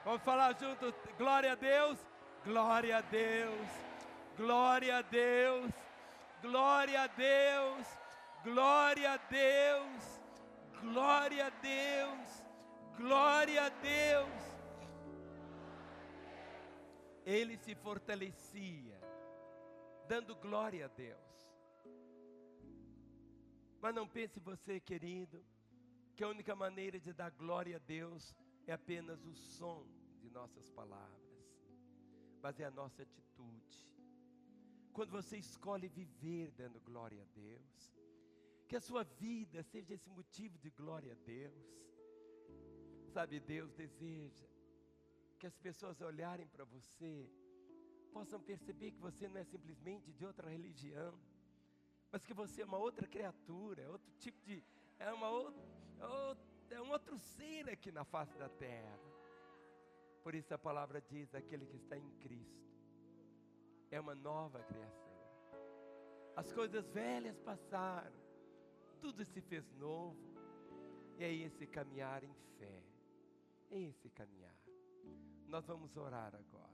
Vamos falar junto, glória a Deus, glória a Deus, glória a Deus, glória a Deus, glória a Deus, glória a Deus, glória a Deus. Ele se fortalecia, dando glória a Deus. Mas não pense você, querido, que a única maneira de dar glória a Deus é apenas o som de nossas palavras, mas é a nossa atitude. Quando você escolhe viver dando glória a Deus, que a sua vida seja esse motivo de glória a Deus. Sabe, Deus deseja que as pessoas olharem para você, possam perceber que você não é simplesmente de outra religião, mas que você é uma outra criatura, é outro tipo de, é um outro ser aqui na face da terra. Por isso a palavra diz, aquele que está em Cristo é uma nova criação. As coisas velhas passaram, tudo se fez novo. E é esse caminhar em fé, é esse caminhar. Nós vamos orar agora.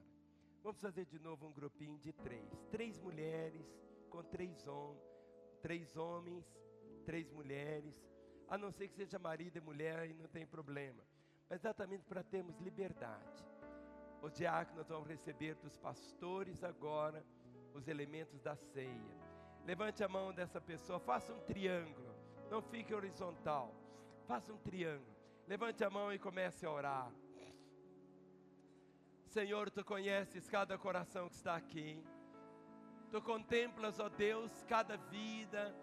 Vamos fazer de novo um grupinho de 3 mulheres com 3 homens, 3 mulheres, a não ser que seja marido e mulher e não tem problema, mas exatamente para termos liberdade. Os diáconos vão receber dos pastores agora os elementos da ceia. Levante a mão dessa pessoa, faça um triângulo, não fique horizontal, faça um triângulo, levante a mão e comece a orar. Senhor, Tu conheces cada coração que está aqui. Tu contemplas, ó Deus, cada vida.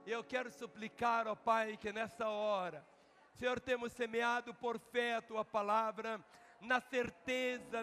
Eu quero suplicar, ó Pai, que nessa hora, Senhor, temos semeado por fé a Tua palavra, na certeza,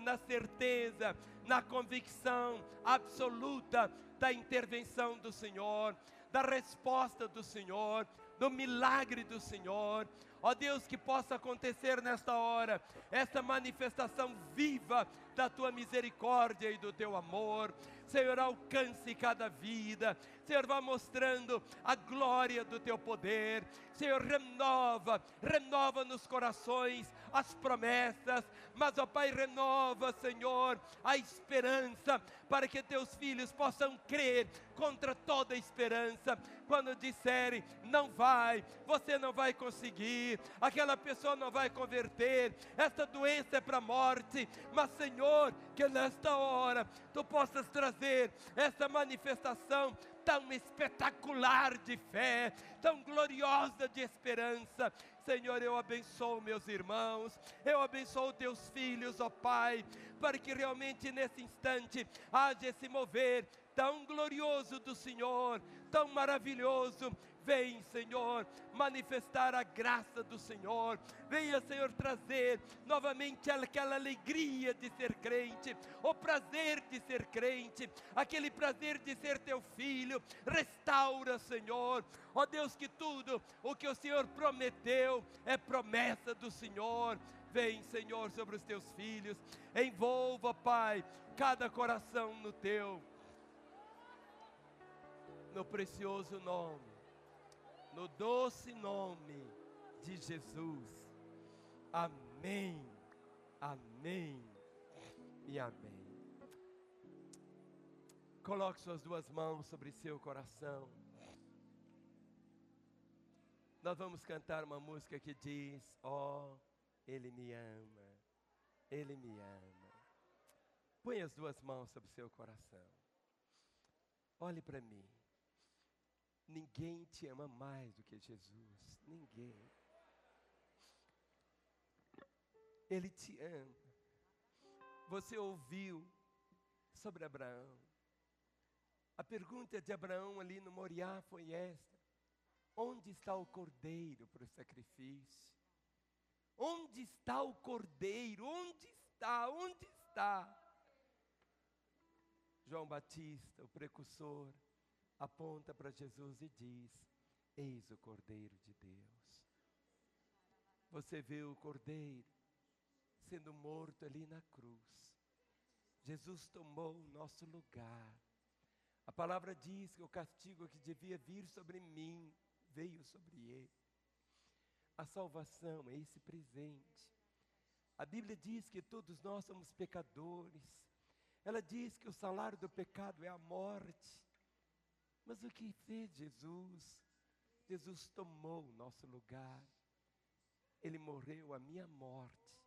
na convicção absoluta da intervenção do Senhor, da resposta do Senhor, do milagre do Senhor. Ó Deus, que possa acontecer nesta hora, essa manifestação viva da Tua misericórdia e do Teu amor. Senhor, alcance cada vida. Senhor, vá mostrando a glória do Teu poder. Senhor, renova nos corações as promessas, mas, ó Pai, renova, Senhor, a esperança, para que Teus filhos possam crer contra toda esperança, quando disserem, não vai, você não vai conseguir, aquela pessoa não vai converter, essa doença é para a morte, mas, Senhor, que nesta hora, Tu possas trazer essa manifestação tão espetacular de fé, tão gloriosa de esperança. Senhor, eu abençoo meus irmãos, eu abençoo Teus filhos, ó Pai, para que realmente nesse instante haja esse mover tão glorioso do Senhor, tão maravilhoso. Vem, Senhor, manifestar a graça do Senhor. Venha, Senhor, trazer novamente aquela alegria de ser crente, o prazer de ser crente, aquele prazer de ser Teu filho. Restaura, Senhor, ó Deus, que tudo o que o Senhor prometeu é promessa do Senhor. Vem, Senhor, sobre os Teus filhos, envolva, Pai, cada coração no precioso nome, no doce nome de Jesus. Amém, amém e amém. Coloque suas duas mãos sobre seu coração. Nós vamos cantar uma música que diz: ó, Ele me ama, Ele me ama. Põe as duas mãos sobre seu coração. Olhe para mim. Ninguém te ama mais do que Jesus. Ninguém. Ele te ama. Você ouviu sobre Abraão. A pergunta de Abraão ali no Moriá foi esta: onde está o cordeiro para o sacrifício? Onde está o cordeiro? Onde está? Onde está? João Batista, o precursor, aponta para Jesus e diz: eis o Cordeiro de Deus. Você vê o Cordeiro sendo morto ali na cruz. Jesus tomou o nosso lugar. A palavra diz que o castigo que devia vir sobre mim veio sobre ele. A salvação é esse presente. A Bíblia diz que todos nós somos pecadores. Ela diz que o salário do pecado é a morte. Mas o que fez Jesus? Jesus tomou o nosso lugar. Ele morreu a minha morte,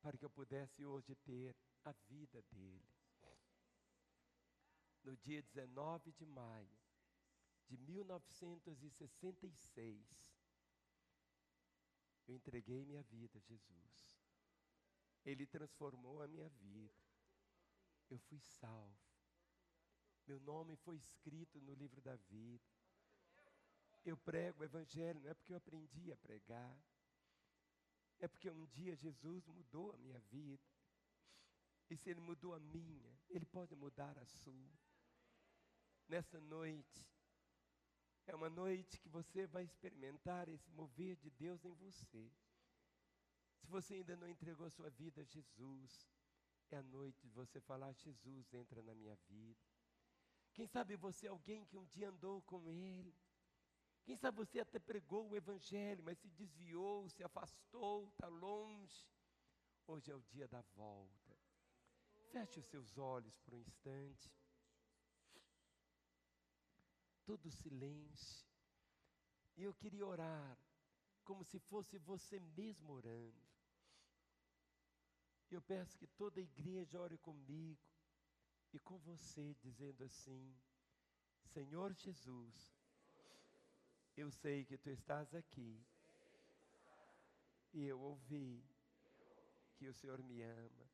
para que eu pudesse hoje ter a vida dele. No dia 19 de maio de 1966, eu entreguei minha vida a Jesus. Ele transformou a minha vida. Eu fui salvo. Meu nome foi escrito no livro da vida. Eu prego o Evangelho, não é porque eu aprendi a pregar. É porque um dia Jesus mudou a minha vida. E se Ele mudou a minha, Ele pode mudar a sua. Nessa noite, é uma noite que você vai experimentar esse mover de Deus em você. Se você ainda não entregou sua vida a Jesus, é a noite de você falar: Jesus, entra na minha vida. Quem sabe você é alguém que um dia andou com Ele. Quem sabe você até pregou o Evangelho, mas se desviou, se afastou, está longe. Hoje é o dia da volta. Feche os seus olhos por um instante. Todo silêncio. E eu queria orar, como se fosse você mesmo orando. Eu peço que toda a igreja ore comigo e com você, dizendo assim: Senhor Jesus, eu sei que Tu estás aqui, e eu ouvi que o Senhor me ama.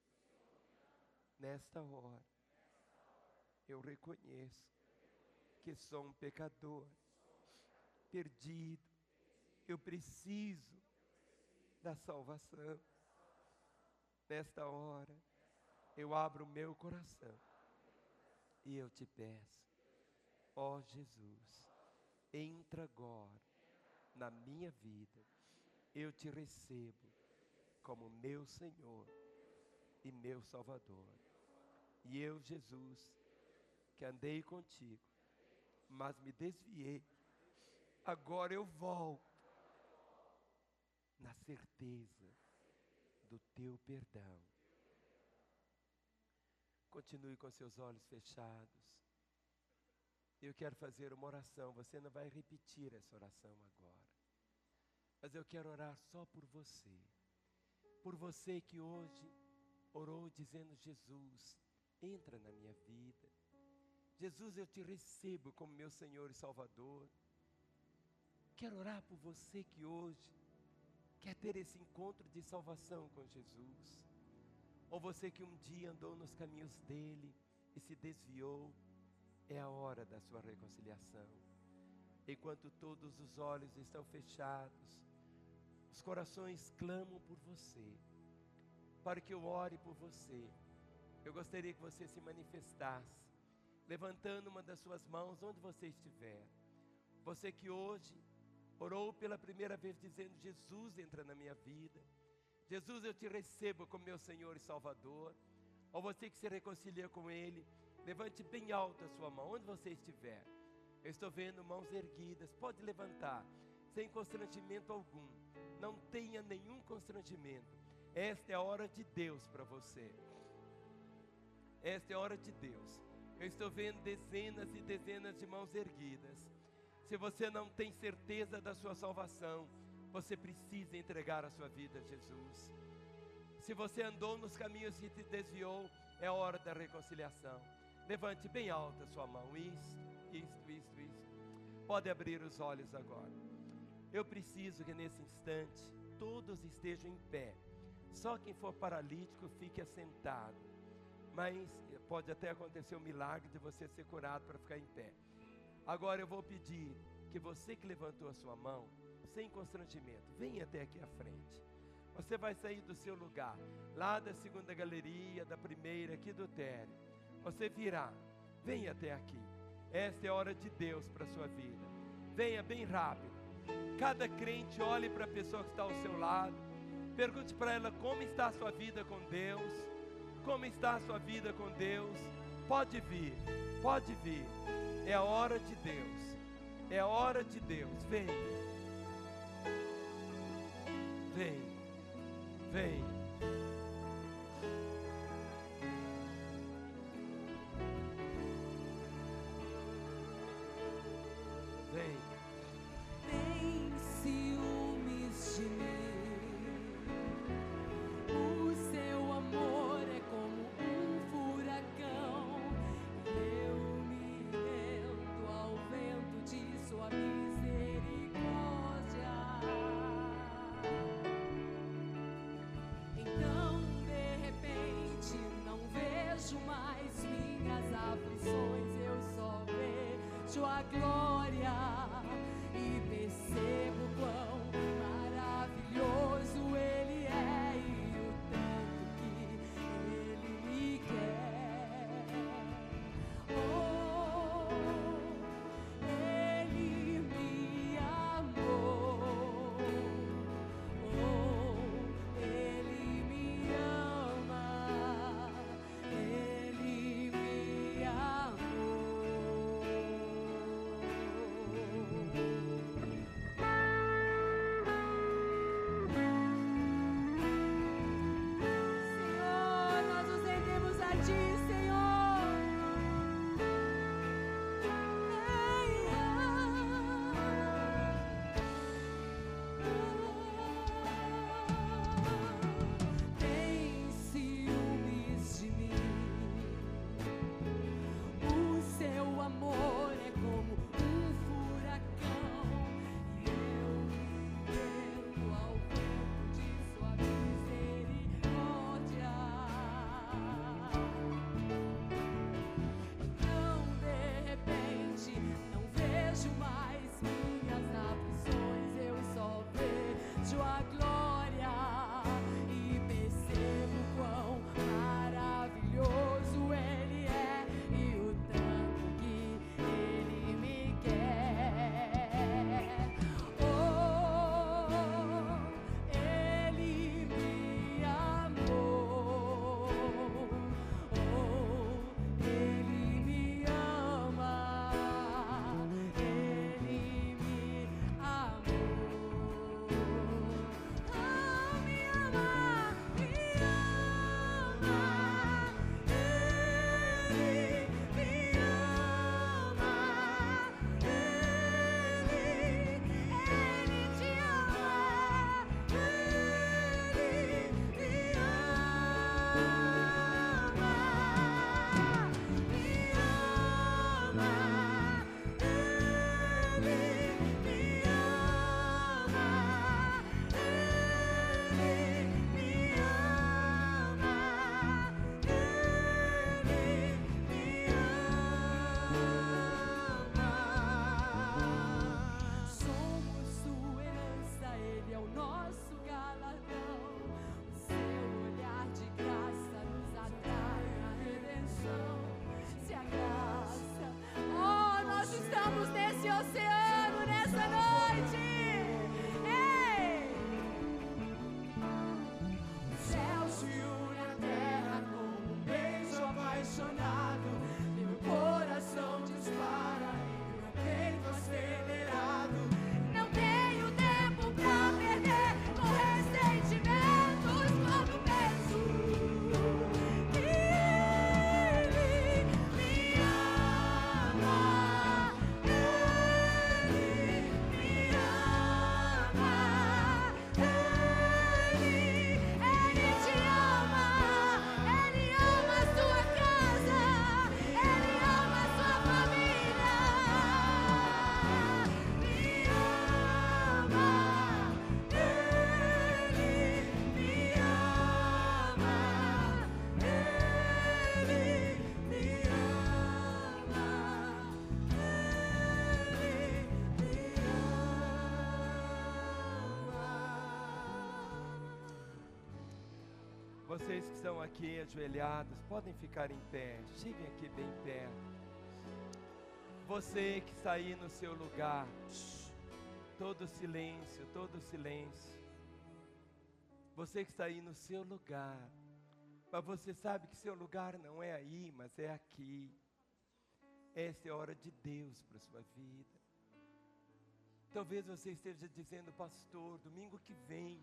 Nesta hora, eu reconheço que sou um pecador, perdido. Eu preciso da salvação. Nesta hora, eu abro o meu coração e eu te peço, ó Jesus, entra agora na minha vida. Eu te recebo como meu Senhor e meu Salvador. E eu, Jesus, que andei contigo, mas me desviei, agora eu volto na certeza do teu perdão. Continue com seus olhos fechados. Eu quero fazer uma oração. Você não vai repetir essa oração agora, mas eu quero orar só por você. Por você que hoje orou dizendo: Jesus, entra na minha vida. Jesus, eu te recebo como meu Senhor e Salvador. Quero orar por você que hoje quer ter esse encontro de salvação com Jesus. Ou você que um dia andou nos caminhos dele e se desviou. É a hora da sua reconciliação. Enquanto todos os olhos estão fechados, os corações clamam por você, para que eu ore por você. Eu gostaria que você se manifestasse, levantando uma das suas mãos onde você estiver. Você que hoje orou pela primeira vez dizendo: Jesus, entra na minha vida. Jesus, eu te recebo como meu Senhor e Salvador. Ou você que se reconcilia com Ele, levante bem alto a sua mão, onde você estiver. Eu estou vendo mãos erguidas, pode levantar, sem constrangimento algum. Não tenha nenhum constrangimento. Esta é a hora de Deus para você. Esta é a hora de Deus. Eu estou vendo dezenas e dezenas de mãos erguidas. Se você não tem certeza da sua salvação, você precisa entregar a sua vida a Jesus. Se você andou nos caminhos e te desviou, é a hora da reconciliação. Levante bem alta a sua mão. Isto. Pode abrir os olhos agora. Eu preciso que nesse instante todos estejam em pé. Só quem for paralítico fique assentado. Mas pode até acontecer um milagre de você ser curado para ficar em pé. Agora eu vou pedir que você que levantou a sua mão, sem constrangimento, venha até aqui à frente. Você vai sair do seu lugar, lá da segunda galeria, da primeira, aqui do térreo. Você virá, venha até aqui. Esta é a hora de Deus para a sua vida. Venha bem rápido. Cada crente olhe para a pessoa que está ao seu lado. Pergunte para ela como está a sua vida com Deus. Como está a sua vida com Deus? Pode vir, pode vir. É a hora de Deus. É a hora de Deus. Vem. Vem. Vem. Vem. Tem ciúmes de mim. O seu amor é como um furacão. Eu me rendo ao vento de sua misericórdia. Então, de repente, não vejo mais minhas aflições. Eu só vejo a glória e percebo quão maravilhoso Ele é e o tanto que Ele me quer. Oh, Ele me amou. Oh, Ele me ama. Ele me amou. Vocês que estão aqui ajoelhados, podem ficar em pé. Cheguem aqui bem perto. Você que está aí no seu lugar, todo silêncio, todo silêncio. Você que está aí no seu lugar, mas você sabe que seu lugar não é aí, mas é aqui. Esta é a hora de Deus para a sua vida. Talvez você esteja dizendo: pastor, domingo que vem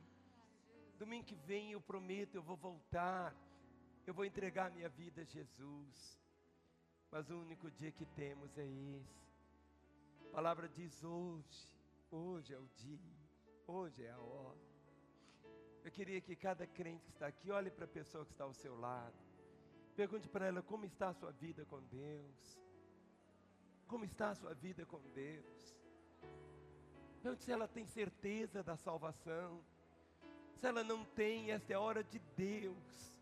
eu prometo, eu vou voltar, eu vou entregar minha vida a Jesus. Mas o único dia que temos é esse. A palavra diz hoje é o dia, hoje é a hora. Eu queria que cada crente que está aqui olhe para a pessoa que está ao seu lado. Pergunte para ela: como está a sua vida com Deus? Como está a sua vida com Deus? Pergunte se ela tem certeza da salvação. Se ela não tem, esta é a hora de Deus.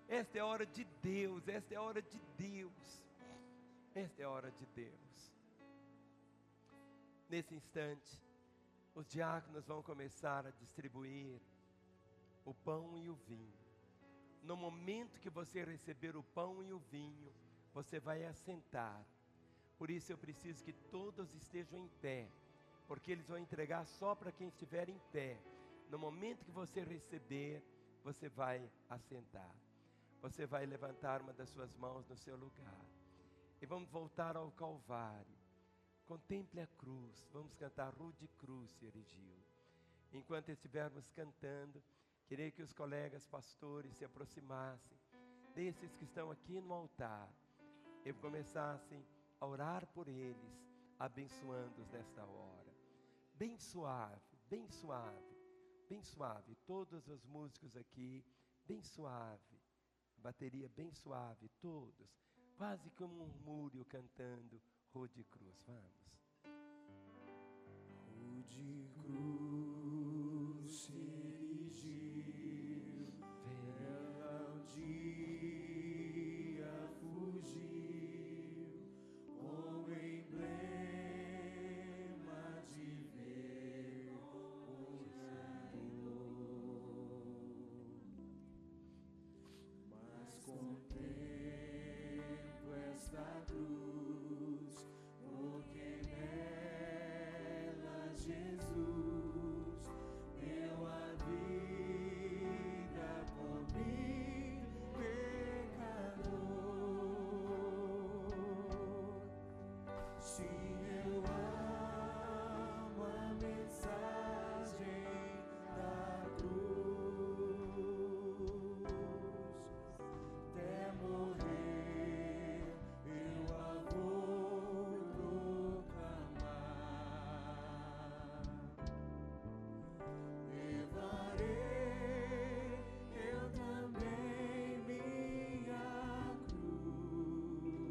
Esta é a hora de Deus, esta é a hora de Deus. Esta é a hora de Deus. Nesse instante, os diáconos vão começar a distribuir o pão e o vinho. No momento que você receber o pão e o vinho, você vai assentar. Por isso eu preciso que todos estejam em pé, porque eles vão entregar só para quem estiver em pé. No momento que você receber, você vai assentar. Você vai levantar uma das suas mãos no seu lugar. E vamos voltar ao Calvário. Contemple a cruz. Vamos cantar Rude Cruz se erigiu. Enquanto estivermos cantando, queria que os colegas pastores se aproximassem desses que estão aqui no altar e começassem a orar por eles, abençoando-os nesta hora. Bem suave, bem suave, bem suave. Todos os músicos aqui, bem suave. Bateria bem suave, todos. Quase como um murmúrio cantando Rude Cruz. Vamos. Rude cruz se erigiu, ela um dia fugiu, como emblema de ver o mas contemplo esta cruz, porque nela Jesus deu a vida por mim, pecador. Sim, eu amo a mensagem da cruz. Até morrer eu a vou proclamar. Levarei eu também minha cruz,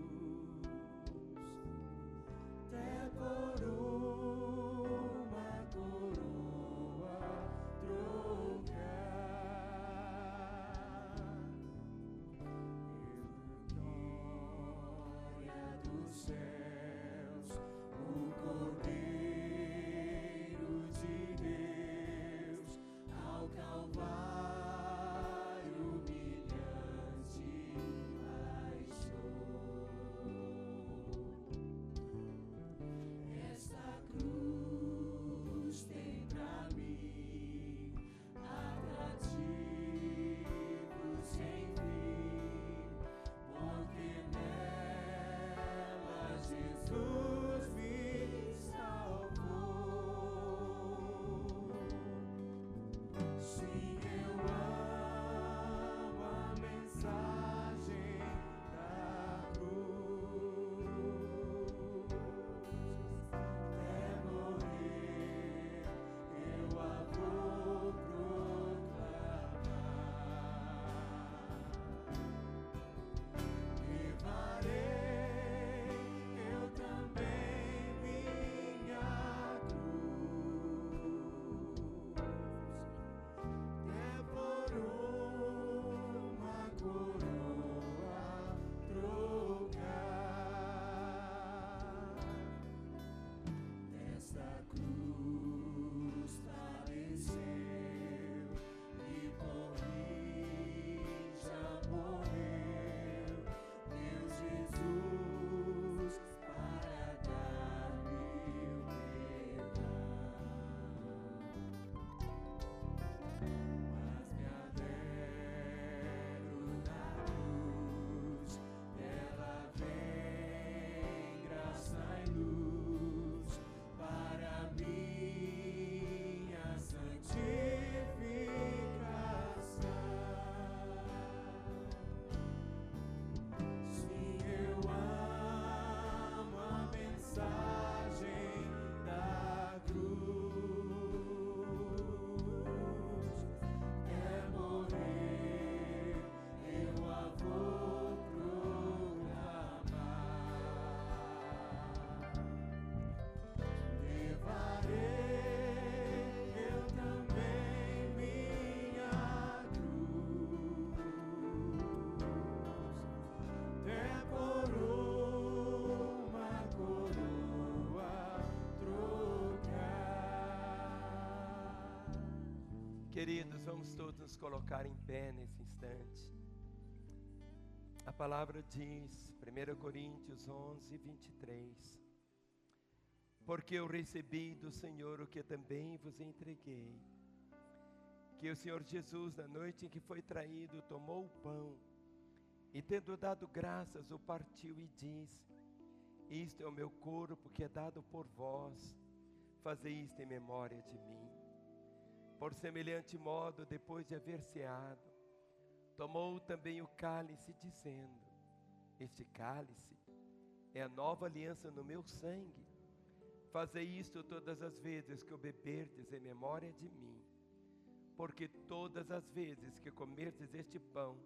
Vamos todos nos colocar em pé nesse instante. A palavra diz, 1 Coríntios 11, 23. Porque eu recebi do Senhor o que também vos entreguei. Que o Senhor Jesus, na noite em que foi traído, tomou o pão e, tendo dado graças, o partiu e disse: isto é o meu corpo que é dado por vós, fazei isto em memória de mim. Por semelhante modo, depois de haver ceado, tomou também o cálice, dizendo: este cálice é a nova aliança no meu sangue. Fazei isto todas as vezes que o beberdes em memória de mim. Porque todas as vezes que comerdes este pão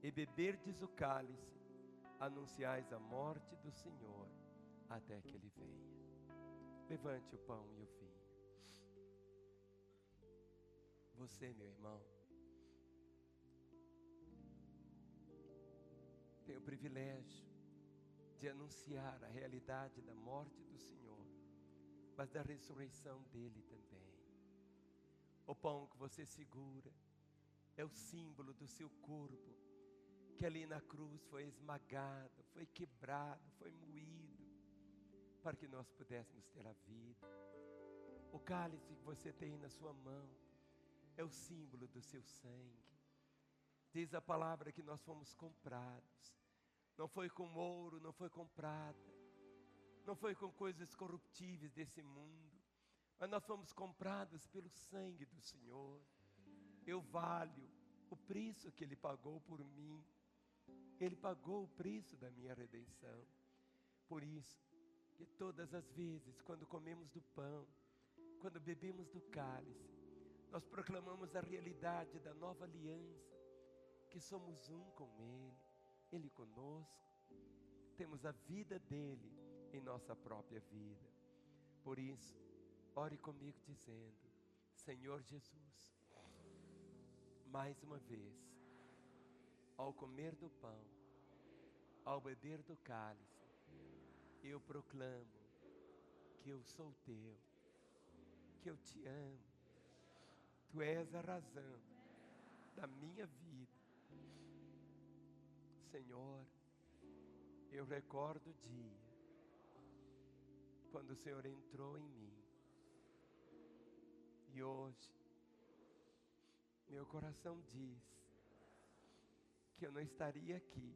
e beberdes o cálice, anunciais a morte do Senhor até que Ele venha. Levante o pão e o vinho. Você, meu irmão, tem o privilégio de anunciar a realidade da morte do Senhor, mas da ressurreição dele também. O pão que você segura é o símbolo do seu corpo, que ali na cruz foi esmagado, foi quebrado, foi moído, para que nós pudéssemos ter a vida. O cálice que você tem na sua mão é o símbolo do seu sangue. Diz a palavra que nós fomos comprados. Não foi com ouro, não foi com prata, não foi com coisas corruptíveis desse mundo, mas nós fomos comprados pelo sangue do Senhor. Eu valho o preço que Ele pagou por mim. Ele pagou o preço da minha redenção. Por isso, que todas as vezes, quando comemos do pão, quando bebemos do cálice, nós proclamamos a realidade da nova aliança, que somos um com Ele, Ele conosco, temos a vida dEle em nossa própria vida. Por isso, ore comigo dizendo: Senhor Jesus, mais uma vez, ao comer do pão, ao beber do cálice, eu proclamo que eu sou teu, que eu te amo, tu és a razão da minha vida. Senhor, eu recordo o dia quando o Senhor entrou em mim. E hoje, meu coração diz que eu não estaria aqui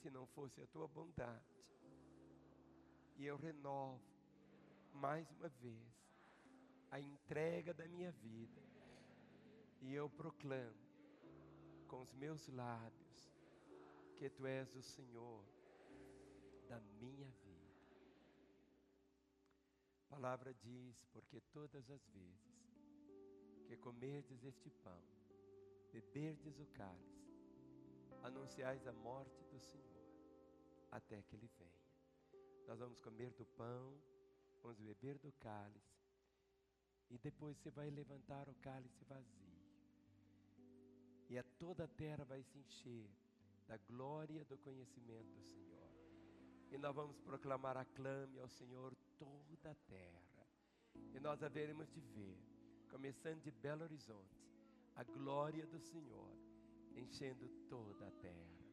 se não fosse a tua bondade. E eu renovo mais uma vez a entrega da minha vida. E eu proclamo com os meus lábios que tu és o Senhor da minha vida. A palavra diz: porque todas as vezes que comerdes este pão, beberdes o cálice, anunciais a morte do Senhor até que Ele venha. Nós vamos comer do pão, vamos beber do cálice, e depois você vai levantar o cálice vazio, e toda a terra vai se encher da glória do conhecimento do Senhor. E nós vamos proclamar: aclame ao Senhor toda a terra. E nós haveremos de ver, começando de Belo Horizonte, a glória do Senhor enchendo toda a terra.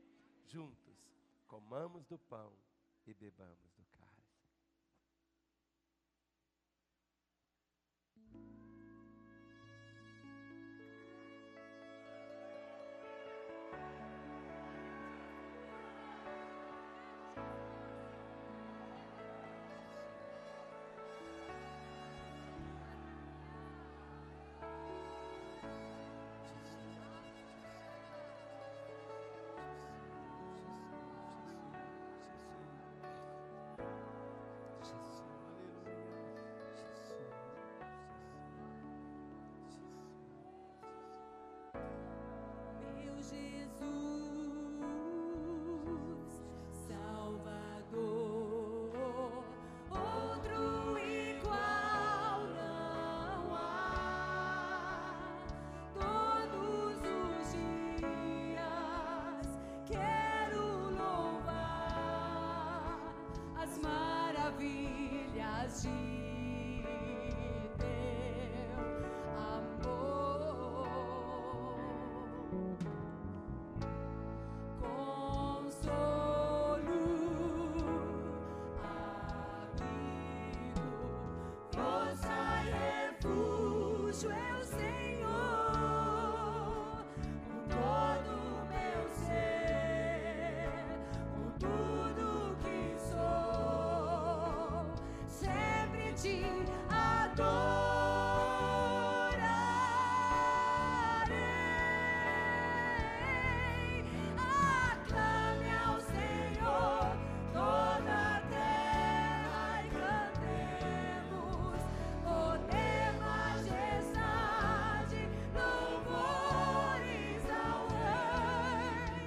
Juntos, comamos do pão e bebamos do cálice. Meu Jesus, Salvador, outro igual não há. Todos os dias quero louvar as maravilhas de teu amor. te adorarei. Aclame ao Senhor toda a terra e cantemos, toda majestade, louvores ao Rei.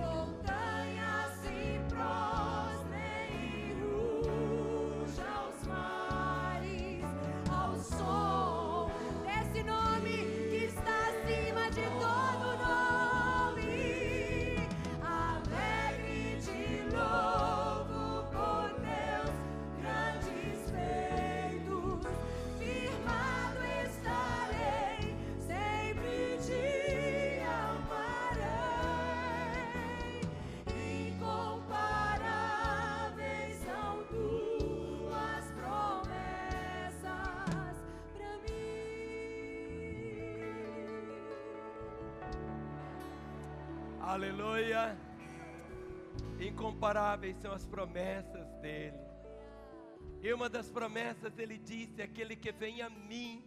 Montanhas se prostrem e rujam os mares ao som desse nome que está acima de todo nome. Alegre te louvo por teus grandes feitos, firmado estarei, sempre te amarei. Incomparáveis são tuas promessas pra mim. Aleluia. Incomparáveis são as promessas dele. E uma das promessas ele disse: aquele que vem a mim,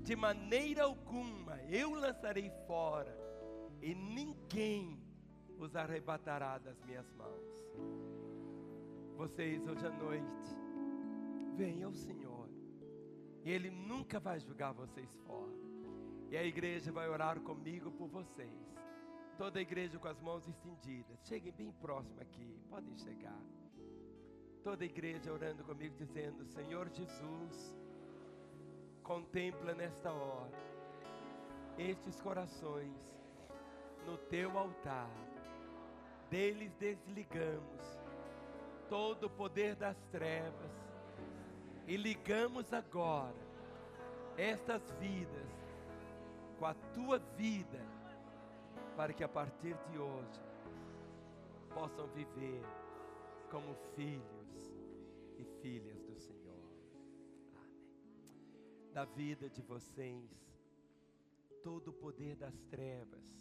de maneira alguma eu lançarei fora, e ninguém os arrebatará das minhas mãos. Vocês hoje à noite, venham ao Senhor, e Ele nunca vai julgar vocês fora. E a igreja vai orar comigo por vocês. Toda a igreja com as mãos estendidas. Cheguem bem próximo aqui, podem chegar. Toda a igreja orando comigo, dizendo: Senhor Jesus, contempla nesta hora estes corações no teu altar. Deles desligamos todo o poder das trevas e ligamos agora estas vidas com a tua vida, para que a partir de hoje possam viver como filhos e filhas do Senhor. Amém. Da vida de vocês, todo o poder das trevas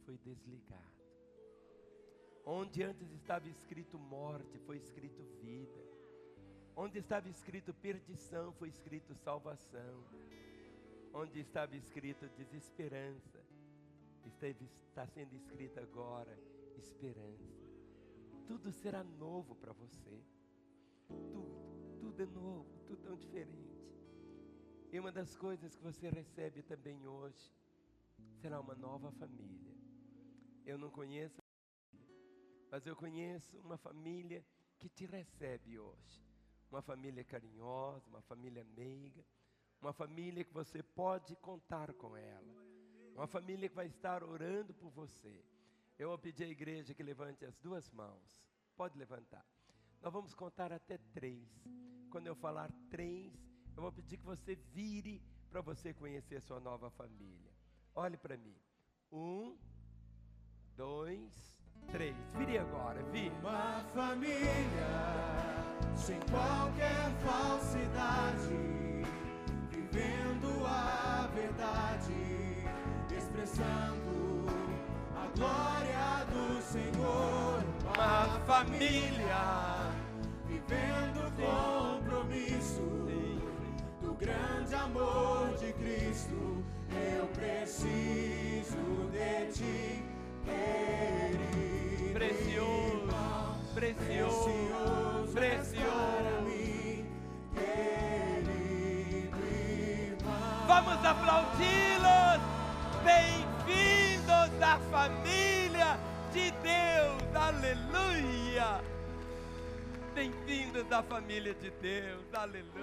foi desligado. Onde antes estava escrito morte, foi escrito vida. Onde estava escrito perdição, foi escrito salvação. Onde estava escrito desesperança, está sendo escrito agora esperança. Tudo será novo para você. Tudo é novo, tudo tão diferente. E uma das coisas que você recebe também hoje será uma nova família. Eu não conheço, mas eu conheço uma família que te recebe hoje. Uma família carinhosa, uma família meiga, uma família que você pode contar com ela. Uma família que vai estar orando por você. Eu vou pedir à igreja que levante as duas mãos. Pode levantar. Nós vamos contar até 3. Quando eu falar 3, eu vou pedir que você vire para você conhecer a sua nova família. Olhe para mim. 1, 2, 3. Vire agora, vire. Uma família sem qualquer falsidade, vivendo a verdade, expressando a glória do Senhor. Uma família Vivendo compromisso do grande amor de Cristo. Eu preciso de ti, querido irmão, precioso para mim, querido irmão. Vamos aplaudi-los. Bem-vindos à família de Deus. Aleluia. Bem-vindos à família de Deus. Aleluia.